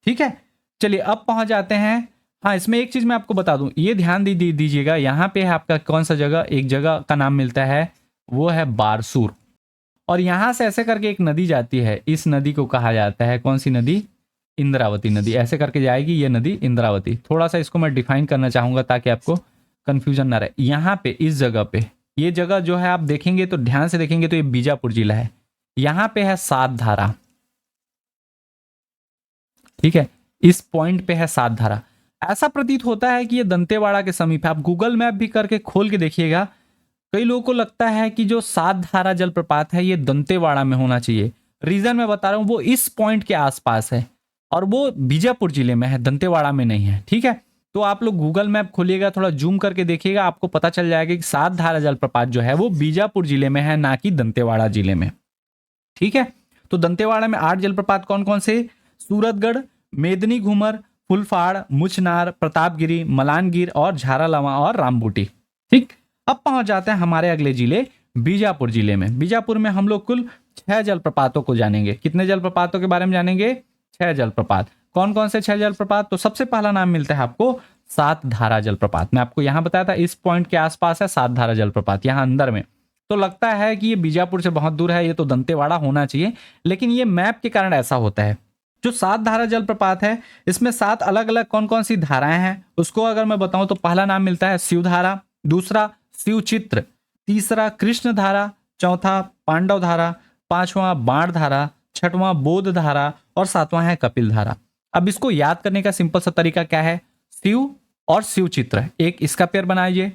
ठीक है, चलिए अब पहुंच जाते हैं। हाँ, इसमें एक चीज मैं आपको बता दूं, ये ध्यान दीजिएगा, यहाँ पे है आपका कौन सा जगह, एक जगह का नाम मिलता है वो है बारसूर, और यहां से ऐसे करके एक नदी जाती है, इस नदी को कहा जाता है कौन सी नदी, इंद्रावती नदी। ऐसे करके जाएगी ये नदी इंद्रावती। थोड़ा सा इसको मैं डिफाइन करना चाहूंगा ताकि आपको कंफ्यूजन ना रहे। यहाँ पे इस जगह पे, ये जगह जो है आप देखेंगे तो ध्यान से देखेंगे तो ये बीजापुर जिला है। यहाँ पे है सात धारा, ठीक है, इस पॉइंट पे है सात धारा। ऐसा प्रतीत होता है कि ये दंतेवाड़ा के समीप है। आप गूगल मैप भी करके खोल के देखिएगा, कई लोगों को लगता है कि जो सात धारा जलप्रपात है ये दंतेवाड़ा में होना चाहिए। रीजन मैं बता रहा हूं, वो इस पॉइंट के आसपास है और वो बीजापुर जिले में है, दंतेवाड़ा में नहीं है। ठीक है, तो आप लोग गूगल मैप खोलिएगा, थोड़ा जूम करके देखिएगा, आपको पता चल जाएगा कि सात धारा जलप्रपात जो है वो बीजापुर जिले में है, ना कि दंतेवाड़ा जिले में। ठीक है, तो दंतेवाड़ा में 8 जलप्रपात कौन कौन से, सूरतगढ़, मेदनी घूमर, फुलफाड़, मुचनार, प्रतापगिरी, मलानगिर और झारालवा और रामबूटी। ठीक, अब पहुंच जाते हैं हमारे अगले जिले बीजापुर जिले में। बीजापुर में हम लोग कुल 6 जलप्रपातों को जानेंगे। कितने जलप्रपातों के बारे में जानेंगे, 6 जलप्रपात। कौन कौन से 6 जलप्रपात, तो सबसे पहला नाम मिलता है आपको सात धारा जलप्रपात। मैं आपको यहां बताया था इस पॉइंट के आसपास है सात धारा जलप्रपात, यहां अंदर में। तो लगता है कि ये बीजापुर से बहुत दूर है, ये तो दंतेवाड़ा होना चाहिए, लेकिन ये मैप के कारण ऐसा होता है। जो सात धारा जलप्रपात है इसमें 7 अलग अलग कौन कौन सी धाराएं हैं उसको अगर मैं बताऊं तो पहला नाम मिलता है शिवधारा, दूसरा शिवचित्र, तीसरा कृष्ण धारा, चौथा पांडव धारा, पांचवां बाण धारा, छठवां बोध धारा और सातवां है कपिल धारा। अब इसको याद करने का सिंपल सा तरीका क्या है, शिव और शिवचित्र एक इसका पेयर बनाइए।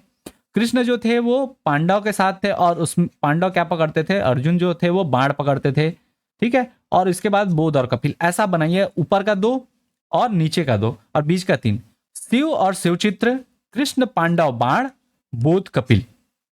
कृष्ण जो थे वो पांडव के साथ थे और उस पांडव क्या पकड़ते थे, अर्जुन जो थे वो बाण पकड़ते थे। ठीक है, और इसके बाद बोध और कपिल, ऐसा बनाइए, ऊपर का 2 और नीचे का 2 और बीच का 3। शिव और शिवचित्र, कृष्ण पांडव बाण, बोध कपिल।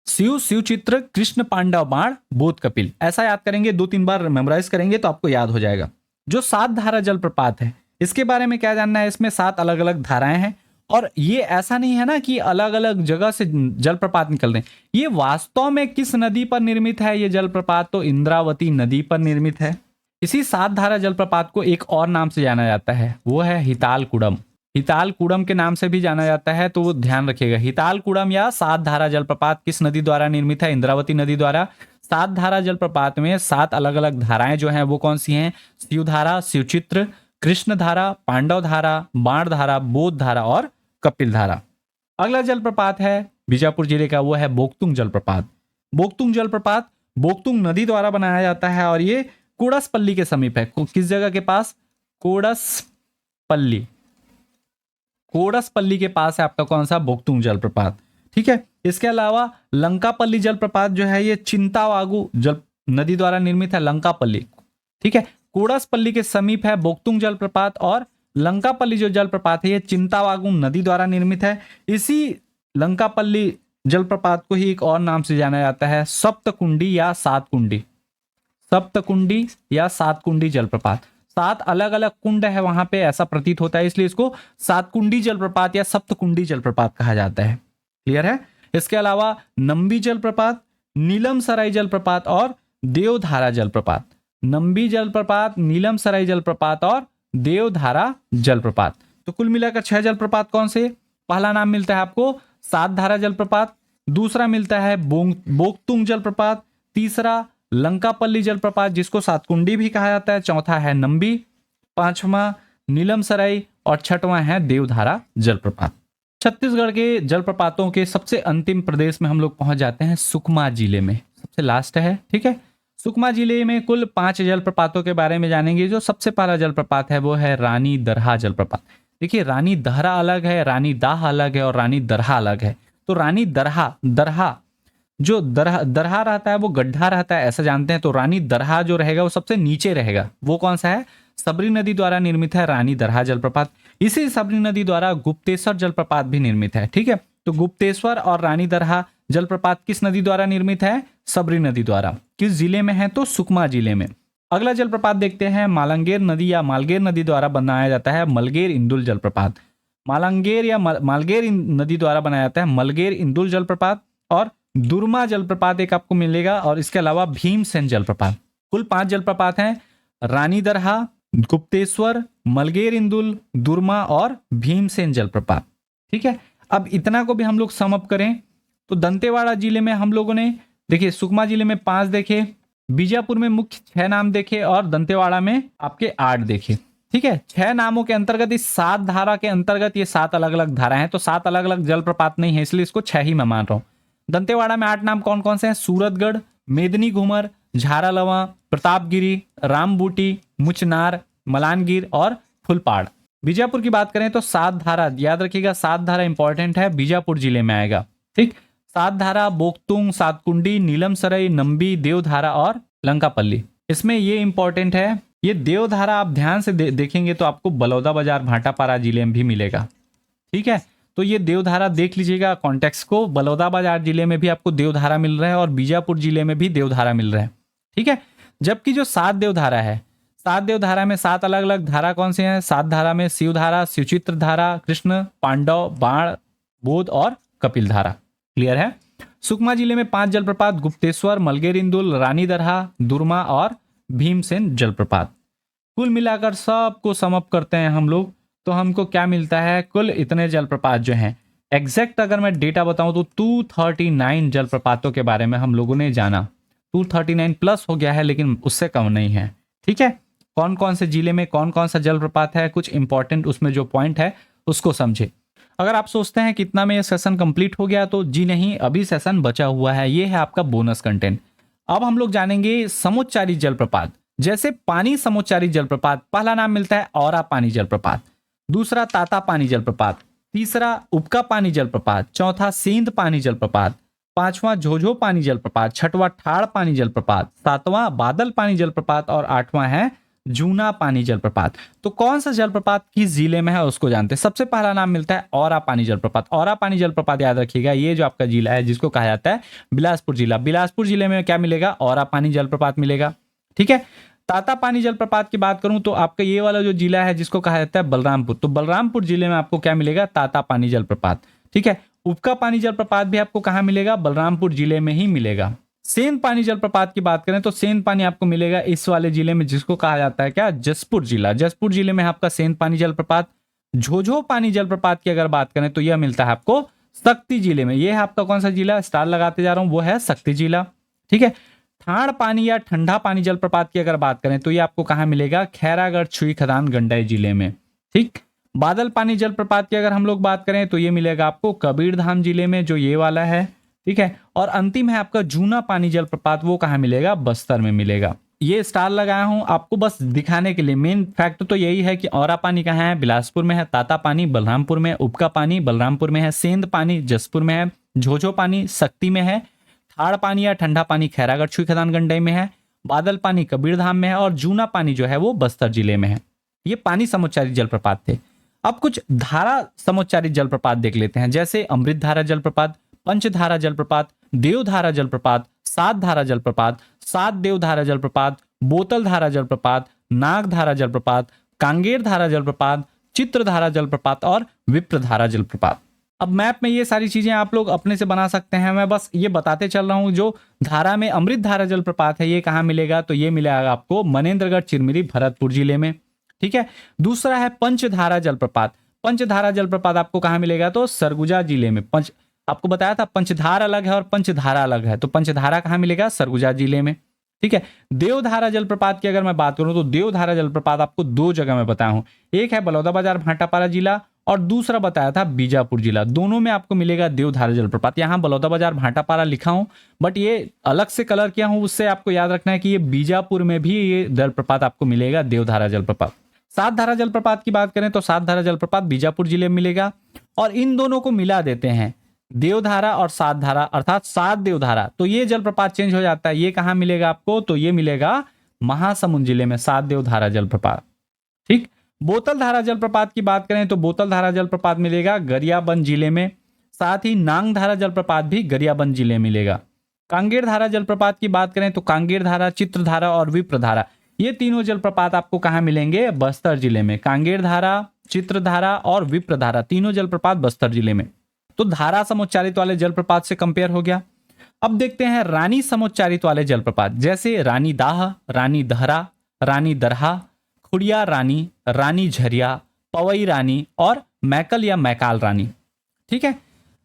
शिव शिवचित्र कृष्ण पांडव बाण बोध कपिल, ऐसा याद करेंगे, 2-3 बार मेमोराइज करेंगे तो आपको याद हो जाएगा। जो सात धारा जलप्रपात है इसके बारे में क्या जानना है, इसमें 7 अलग अलग धाराएं हैं और ये ऐसा नहीं है ना कि अलग अलग जगह से जलप्रपात निकल रहे हैं। ये वास्तव में किस नदी पर निर्मित है ये जलप्रपात, तो इंद्रावती नदी पर निर्मित है। इसी सात धारा जलप्रपात को एक और नाम से जाना जाता है, वो है हितालकुडम। हितालकुडम के नाम से भी जाना जाता है, तो वो ध्यान रखिएगा। हितालकुडम या सात धारा जलप्रपात किस नदी द्वारा निर्मित है, इंद्रावती नदी द्वारा। सात धारा जलप्रपात में 7 अलग अलग धाराएं जो हैं वो कौन सी हैं, शिवधारा, शिवचित्र, कृष्ण धारा, पांडव धारा, बाण धारा, बोध धारा और कपिल धारा। अगला जलप्रपात है बीजापुर जिले का, वो है बोकतुंग जलप्रपात। बोकतुंग जलप्रपात बोकतुंग नदी द्वारा बनाया जाता है और ये कोडसपल्ली के समीप है। किस जगह के पास, कोडसपल्ली, कोडसपल्ली के पास है आपका कौन सा, बोकतुंग जलप्रपात। ठीक है, इसके अलावा लंकापल्ली जलप्रपात जो है ये चिंतावागु जल नदी द्वारा निर्मित है, लंकापल्ली। ठीक है, कोडसपल्ली के समीप है बोकतुंग जलप्रपात और लंकापल्ली जो जलप्रपात है ये चिंतावागु नदी द्वारा निर्मित है। इसी लंकापल्ली जलप्रपात को ही एक और नाम से जाना जाता है सप्तकुंडी या सात कुंडी। सप्तकुंडी या सात कुंडी जलप्रपात, 7 अलग अलग कुंड है वहां पे, ऐसा प्रतीत होता है, इसलिए इसको सात कुंडी जलप्रपात या सप्तकुंडी जलप्रपात कहा जाता है। क्लियर है। इसके अलावा नंबी जलप्रपात, नीलम सराय जलप्रपात और देवधारा जलप्रपात। नंबी जलप्रपात, नीलम सराय जलप्रपात और देवधारा जलप्रपात। तो कुल मिलाकर 6 जलप्रपात कौन से, पहला नाम मिलता है आपको सात धारा जलप्रपात, दूसरा मिलता है बोकतुंग जलप्रपात, तीसरा लंकापल्ली जलप्रपात जिसको सातकुंडी भी कहा जाता है, चौथा है नंबी, पांचवा नीलम सराय और छठवां है देवधारा जलप्रपात। छत्तीसगढ़ के जलप्रपातों के सबसे अंतिम प्रदेश में हम लोग पहुंच जाते हैं सुकमा जिले में, सबसे लास्ट है। ठीक है, सुकमा जिले में कुल 5 जलप्रपातों के बारे में जानेंगे। जो सबसे पहला जलप्रपात है वो है रानी दरहा जलप्रपात। देखिए, रानी दहरा अलग है, रानी दाह अलग है और रानी दरहा अलग है। तो रानी दरहा जो दरहा रहता है वो गड्ढा रहता है, ऐसा जानते हैं। तो रानी दरहा जो रहेगा वो सबसे नीचे रहेगा, वो कौन सा है, सबरी नदी द्वारा निर्मित है रानी दरहा जलप्रपात। इसी सबरी नदी द्वारा गुप्तेश्वर जलप्रपात भी निर्मित है। ठीक है, तो गुप्तेश्वर और रानी दरहा जलप्रपात किस नदी द्वारा निर्मित है, सबरी नदी द्वारा। किस जिले में है, तो सुकमा जिले में। अगला जलप्रपात देखते हैं, मालंगेर नदी या मालगेर नदी द्वारा बनाया जाता है मलगेर इंदुल जलप्रपात। मालंगेर या मालगेर नदी द्वारा बनाया जाता है मलगेर इंदुल जलप्रपात, और दुर्मा जलप्रपात एक आपको मिलेगा, और इसके अलावा भीमसेन जलप्रपात। कुल 5 जलप्रपात हैं, रानी दरहा, गुप्तेश्वर, मलगेर इंदुल, दुर्मा और भीमसेन जलप्रपात। ठीक है, अब इतना को भी हम लोग सम अप करें तो दंतेवाड़ा जिले में हम लोगों ने देखिए, सुकमा जिले में 5 देखे, बीजापुर में मुख्य 6 नाम देखे, और दंतेवाड़ा में आपके 8 देखे। ठीक है, 6 नामों के अंतर्गत इस 7 धारा के अंतर्गत ये 7 अलग अलग धारा हैं, तो 7 अलग अलग जलप्रपात नहीं है, इसलिए इसको 6 ही मैं मान रहा हूं। दंतेवाड़ा में 8 नाम कौन कौन से हैं? सूरतगढ़, मेदनी घूमर, झारालवा, प्रतापगिरी, रामबूटी, मुचनार, मलानगिर और फुलपाड़। बीजापुर की बात करें तो 7 धारा, याद रखिएगा 7 धारा इंपॉर्टेंट है, बीजापुर जिले में आएगा। ठीक, 7 धारा बोकतुंग, सातकुंडी, नीलम सराय, नंबी, देवधारा और लंकापल्ली। इसमें ये इंपॉर्टेंट है, ये देवधारा आप ध्यान से देखेंगे तो आपको बलौदा बाजार भाटापारा जिले में भी मिलेगा। ठीक है, तो ये देवधारा देख लीजिएगा कॉन्टेक्स्ट को, बलौदा बाजार जिले में भी आपको देवधारा मिल रहा है और बीजापुर जिले में भी देवधारा मिल रहा है। ठीक है, जबकि जो 7 देवधारा है, 7 देवधारा में 7 अलग अलग धारा कौन से हैं? 7 धारा में शिवधारा, शिवचित्र धारा, कृष्ण, पांडव, बाण, बोध और कपिल धारा। क्लियर है? सुकमा जिले में 5 जलप्रपात, गुप्तेश्वर, मलगेर इंदुल, रानी दरहा, दुर्मा और भीमसेन जलप्रपात। कुल मिलाकर सबको समअप करते हैं हम लोग, तो हमको क्या मिलता है? कुल इतने जलप्रपात जो हैं, एग्जैक्ट अगर मैं डेटा बताऊं तो 239 जलप्रपातों के बारे में हम लोगों ने जाना। 239 प्लस हो गया है, लेकिन उससे कम नहीं है। ठीक है, कौन कौन से जिले में कौन कौन सा जलप्रपात है, कुछ इंपॉर्टेंट उसमें जो पॉइंट है उसको समझे। अगर आप सोचते हैं कितना में ये सेशन कंप्लीट हो गया, तो जी नहीं, अभी सेशन बचा हुआ है। ये है आपका बोनस कंटेंट। अब हम लोग जानेंगे समुच्चारी जलप्रपात। जैसे पानी समुच्चारी जलप्रपात, पहला नाम मिलता है औरा पानी जलप्रपात, दूसरा ताता पानी जलप्रपात, तीसरा उबका पानी जलप्रपात, चौथा सेंध पानी जलप्रपात, पांचवा झोझो पानी जलप्रपात, छठवां ठाड़ पानी जलप्रपात, सातवां बादल पानी जलप्रपात और आठवां है जूना पानी जलप्रपात। तो कौन सा जलप्रपात किस जिले में है उसको जानते हैं। सबसे पहला नाम मिलता है औरा पानी जलप्रपात। औरा पानी जलप्रपात याद रखिएगा, ये जो आपका जिला है जिसको कहा जाता है बिलासपुर जिला, बिलासपुर जिले में क्या मिलेगा? औरा पानी जलप्रपात मिलेगा। ठीक है, ताता पानी जलप्रपात की बात करूं तो आपका ये वाला जो जिला है जिसको कहा जाता है बलरामपुर, तो बलरामपुर जिले में आपको क्या मिलेगा? ताता पानी जलप्रपात। ठीक है, उबका पानी जलप्रपात भी आपको कहां मिलेगा? बलरामपुर जिले में ही मिलेगा। सेंध पानी जलप्रपात की बात करें तो सेंध पानी आपको मिलेगा इस वाले जिले में जिसको कहा जाता है क्या? जसपुर जिला। जसपुर जिले में आपका सेंध पानी जलप्रपात। झोझो पानी जलप्रपात की अगर बात करें तो यह मिलता है आपको शक्ति जिले में। यह है आपका कौन सा जिला? स्टार लगाते जा रहा हूं, वो है शक्ति जिला। ठीक है, ठाड़ पानी या ठंडा पानी जलप्रपात की अगर बात करें तो ये आपको कहां मिलेगा? खैरागढ़ छुई खदान गंडई जिले में। ठीक, बादल पानी जलप्रपात की अगर हम लोग बात करें तो ये मिलेगा आपको कबीरधाम जिले में, जो ये वाला है। ठीक है, और अंतिम है आपका जूना पानी जलप्रपात, वो कहां मिलेगा? बस्तर में मिलेगा। ये स्टार लगाया हूं आपको बस दिखाने के लिए। मेन फैक्ट तो यही है कि औरा पानी कहां है? बिलासपुर में है, ताता पानी बलरामपुर में, उबका पानी बलरामपुर में है, सेंध पानी जसपुर में है, झोझो पानी शक्ति में है, ठाड़ पानी या ठंडा पानी खैरागढ़ छुई खदान गंडई में है, बादल पानी कबीरधाम में है और जूना पानी जो है वो बस्तर जिले में है। ये पानी समुच्चारी जलप्रपात थे। अब कुछ धारा समुच्चारी जलप्रपात देख लेते हैं, जैसे अमृत धारा जलप्रपात, पंचधारा जलप्रपात, देवधारा जलप्रपात, सात धारा जलप्रपात, सात देवधारा जलप्रपात, बोतल धारा जलप्रपात, नाग धारा जलप्रपात, कांगेर धारा जलप्रपात, चित्रधारा जलप्रपात और विप्रधारा जलप्रपात। अब मैप में ये सारी चीजें आप लोग अपने से बना सकते हैं, मैं बस ये बताते चल रहा हूं। जो धारा में अमृत धारा जलप्रपात है ये कहां मिलेगा? तो ये मिलेगा आपको मनेन्द्रगढ़ चिरमिरी भरतपुर जिले में। ठीक है, दूसरा है पंचधारा जलप्रपात। पंचधारा जलप्रपात आपको कहां मिलेगा? तो सरगुजा जिले में। आपको बताया था पंचधार अलग है और पंचधारा अलग है, तो पंचधारा कहां मिलेगा? सरगुजा जिले में। ठीक है, देवधारा जलप्रपात की अगर मैं बात करूं तो देवधारा जलप्रपात आपको 2 जगह में बताया हूं, एक है बलौदाबाजार भाटापारा जिला और दूसरा बताया था बीजापुर जिला। दोनों में आपको मिलेगा देवधारा जलप्रपात। यहां बलौदाबाजार भाटापारा लिखा हूं बट ये अलग से कलर किया हूं, उससे आपको याद रखना है कि ये बीजापुर में भी ये जलप्रपात आपको मिलेगा, देवधारा जलप्रपात। सात धारा जलप्रपात की बात करें तो सात धारा जलप्रपात बीजापुर जिले में मिलेगा और इन दोनों को मिला देते हैं, देवधारा और सात धारा, अर्थात सात देवधारा। तो ये जलप्रपात चेंज हो जाता है, ये कहां मिलेगा आपको? तो ये मिलेगा महासमुंद जिले में, सात देवधारा जलप्रपात। ठीक, बोतल धारा जलप्रपात की बात करें तो बोतल धारा जलप्रपात मिलेगा गरियाबंद जिले में, साथ ही नांग धारा जलप्रपात भी गरियाबंद जिले में मिलेगा। कांगेर धारा जलप्रपात की बात करें तो कांगेर धारा, चित्रधारा और विप्रधारा, ये तीनों जलप्रपात आपको कहां मिलेंगे? बस्तर जिले में। कांगेर धारा, चित्रधारा और विप्रधारा तीनों जलप्रपात बस्तर जिले में। तो धारा समुच्चारित वाले जलप्रपात से कंपेयर हो गया। अब देखते हैं रानी समुच्चारित वाले जलप्रपात, जैसे रानी दाह, रानी दहरा, रानी दरहा, खुड़िया रानी, रानी झरिया, पवई रानी और मैकल या मैकाल रानी। ठीक है,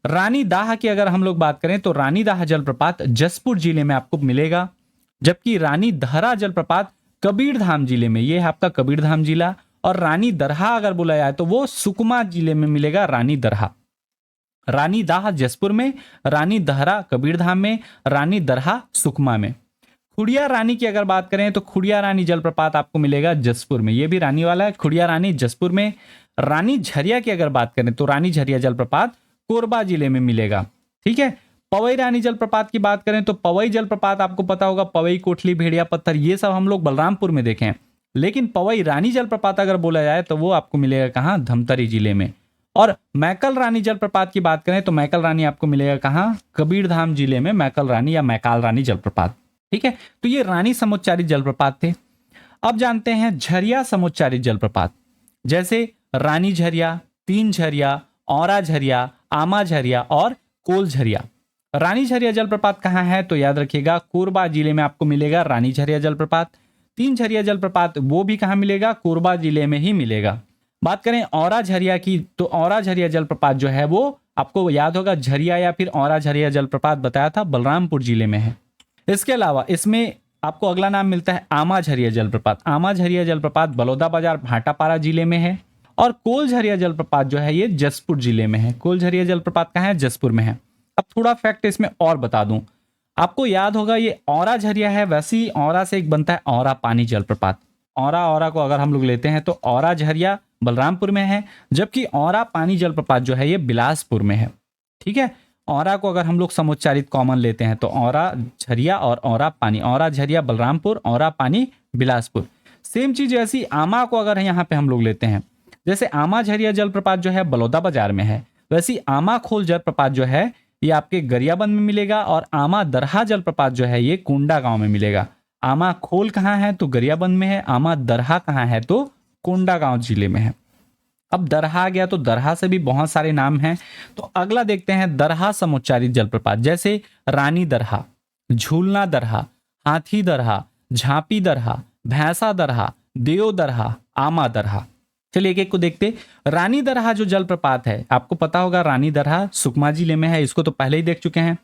रानी दाह की अगर हम लोग बात करें तो रानी दाह जलप्रपात जसपुर जिले में आपको मिलेगा, जबकि रानी दहरा जलप्रपात कबीरधाम जिले में, ये है आपका कबीरधाम जिला। और रानी दरहा अगर बोला जाए तो वो सुकमा जिले में मिलेगा, रानी दरहा। रानी दाह जसपुर में, रानी दहरा कबीरधाम में, रानी दरहा सुकमा में। खुड़िया रानी की अगर बात करें तो खुड़िया रानी जलप्रपात आपको मिलेगा जसपुर में, ये भी रानी वाला है, खुड़िया रानी जसपुर में। रानी झरिया की अगर बात करें तो रानी झरिया जलप्रपात कोरबा जिले में मिलेगा। ठीक है, पवई रानी जलप्रपात की बात करें तो पवई जलप्रपात आपको पता होगा, पवई, कोठली, भेड़िया पत्थर, ये सब हम लोग बलरामपुर में देखे हैं। लेकिन पवई रानी जलप्रपात अगर बोला जाए तो वो आपको मिलेगा कहाँ, धमतरी जिले में। और मैकल रानी जलप्रपात की बात करें तो मैकल रानी आपको मिलेगा कहाँ, कबीरधाम जिले में, मैकल रानी या मैकाल रानी जलप्रपात। ठीक है, तो ये रानी समुच्चारित जलप्रपात थे। अब जानते हैं झरिया समुच्चारित जलप्रपात, जैसे रानी झरिया, तीन झरिया, औरा झरिया, आमा झरिया और कोल झरिया। रानी झरिया जलप्रपात कहाँ है तो याद रखिएगा, कोरबा जिले में आपको मिलेगा रानी झरिया जलप्रपात। तीन झरिया जलप्रपात वो भी कहाँ मिलेगा, कोरबा जिले में ही मिलेगा। बात करें औरा झरिया की तो औरा झरिया जलप्रपात जो है वो आपको याद होगा, झरिया या फिर औरा झरिया जलप्रपात बताया था, बलरामपुर जिले में है। इसके अलावा इसमें आपको अगला नाम मिलता है आमा झरिया जलप्रपात। आमा झरिया जलप्रपात बलौदाबाजार भाटापारा जिले में है। और कोल झरिया जलप्रपात जो है ये जसपुर जिले में है। कोल झरिया जलप्रपात कहाँ है, जसपुर में है। अब थोड़ा फैक्ट इसमें और बता दूं, आपको याद होगा ये औरा झरिया है, वैसे ही औरा से एक बनता है औरा पानी जलप्रपात। औरा को अगर हम लोग लेते हैं तो औरा झरिया बलरामपुर में है, जबकि औरा पानी जलप्रपात जो है ये बिलासपुर में है। ठीक है, औरा को अगर हम लोग समुच्चारित कॉमन लेते हैं तो औरा झरिया और औरा पानी, औरा झरिया बलरामपुर, औरा पानी बिलासपुर। सेम चीज ऐसी आमा को अगर यहाँ पे हम लोग लेते हैं, जैसे आमा झरिया जलप्रपात जो है बलौदाबाजार में है, वैसी आमा खोल जलप्रपात जो है ये आपके गरियाबंद में मिलेगा। और आमा दरहा जलप्रपात जो है ये कोंडा गांव में मिलेगा। आमा खोल कहाँ है तो गरियाबंद में है, आमा दरहा कहाँ है तो कोंडा गांव जिले में है। अब दरहा आ गया तो दरहा से भी बहुत सारे नाम हैं। तो अगला देखते हैं दरहा समुच्चारित जलप्रपात, जैसे रानी दरहा, झूलना दरहा, हाथी दरहा, झांपी दरहा, भैंसा दरहा, देव दरहा, आमा दरहा। चलिए एक एक को देखते। रानी दरहा जो जलप्रपात है आपको पता होगा, रानी दरहा सुकमा जिले में है, इसको तो पहले ही देख चुके हैं।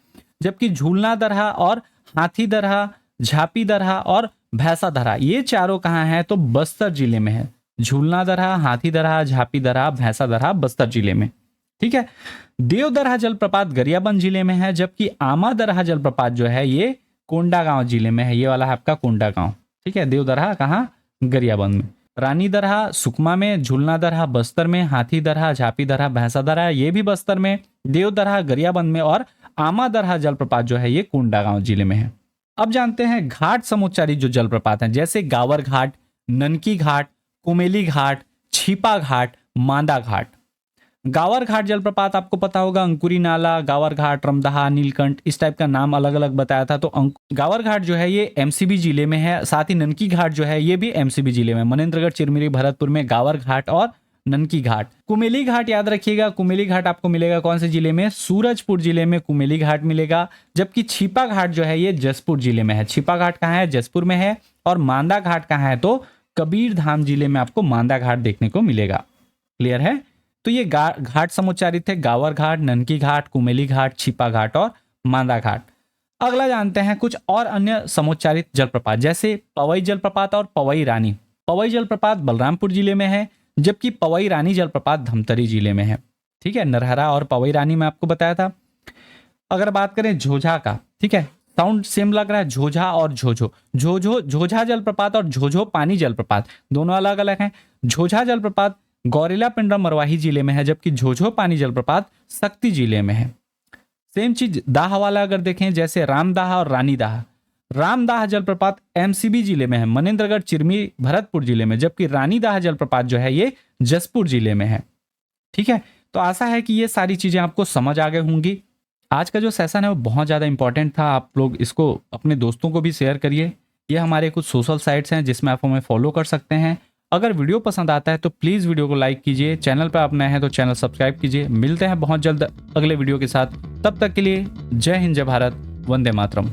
जबकि झूलना दरहा और हाथी दरहा, झापी दरहा और भैंसा दरहा ये चारों कहाँ हैं तो बस्तर जिले में है। झूलना दरहा, हाथी दरहा, झापी दरहा, भैंसा दरहा बस्तर जिले में। ठीक है, देव दरहा जलप्रपात गरियाबंद जिले में है, जबकि आमा दरहा जलप्रपात जो है ये कोंडा गांव जिले में है। ये वाला है आपका कोंडा गांव। ठीक है, देव दरहा कहाँ, गरियाबंद में। रानी दरहा सुकमा में, झूलना दरहा बस्तर में, हाथी दरहा, झापी दरहा, भैंसा दरहा ये भी बस्तर में, देव दरहा गरियाबंद में और आमा दरहा जलप्रपात जो है ये कोंडा गांव जिले में है। अब जानते हैं घाट समुच्चारित जो जलप्रपात हैं, जैसे गावर घाट, ननकी घाट, कुमेली घाट, छिपा घाट, मांदा घाट। गावर घाट जलप्रपात आपको पता होगा, अंकुरी नाला, गावर घाट, रमदहा, नीलकंठ, इस टाइप का नाम अलग अलग बताया था। तो गावर घाट जो है ये एमसीबी जिले में है, साथ ही ननकी घाट जो है ये भी एमसीबी जिले में, मनेंद्रगढ़, चिरमिरी, भरतपुर में गावर घाट और ननकी घाट। कुमेली घाट याद रखिएगा, कुमेली घाट आपको मिलेगा कौन से जिले में, सूरजपुर जिले में कुमेली घाट मिलेगा। जबकि छिपा घाट जो है ये जसपुर जिले में है। छिपा घाट कहाँ है, जसपुर में है। और मांदा घाट कहाँ है तो कबीरधाम जिले में आपको मांदा घाट देखने को मिलेगा। क्लियर है, तो ये घाट समुच्चारित है, गावर घाट, ननकी घाट, कुमेली घाट, छिपा घाट और मांदा घाट। अगला जानते हैं कुछ और अन्य समुच्चारित जलप्रपात, जैसे पवई जलप्रपात और पवई रानी। पवई जलप्रपात बलरामपुर जिले में है, जबकि पवई रानी जलप्रपात धमतरी जिले में है। ठीक है, नरहरा और पवई रानी में आपको बताया था। अगर बात करें झोझा का, ठीक है, साउंड सेम लग रहा है, झोझा और झोझो। झोझा जलप्रपात और झोझो पानी जलप्रपात दोनों अलग अलग हैं। झोझा जलप्रपात गौरेला पिंडम मरवाही जिले में है, जबकि झोझो पानी जलप्रपात शक्ति जिले में है। सेम चीज दाह वाला अगर देखें, जैसे रामदाह और रानी दाह। रामदाह जलप्रपात एमसीबी जिले में है, मनेंद्रगढ़, चिरमी, भरतपुर जिले में, जबकि रानी दाह जलप्रपात जो है ये जसपुर जिले में है। ठीक है, तो आशा है कि ये सारी चीजें आपको समझ आ गई होंगी। आज का जो सेशन है वो बहुत ज़्यादा इंपॉर्टेंट था, आप लोग इसको अपने दोस्तों को भी शेयर करिए। ये हमारे कुछ सोशल साइट्स हैं जिसमें आप हमें फॉलो कर सकते हैं। अगर वीडियो पसंद आता है तो प्लीज़ वीडियो को लाइक कीजिए, चैनल पर आप नए हैं तो चैनल सब्सक्राइब कीजिए। मिलते हैं बहुत जल्द अगले वीडियो के साथ, तब तक के लिए जय हिंद, जय भारत, वंदे मातरम।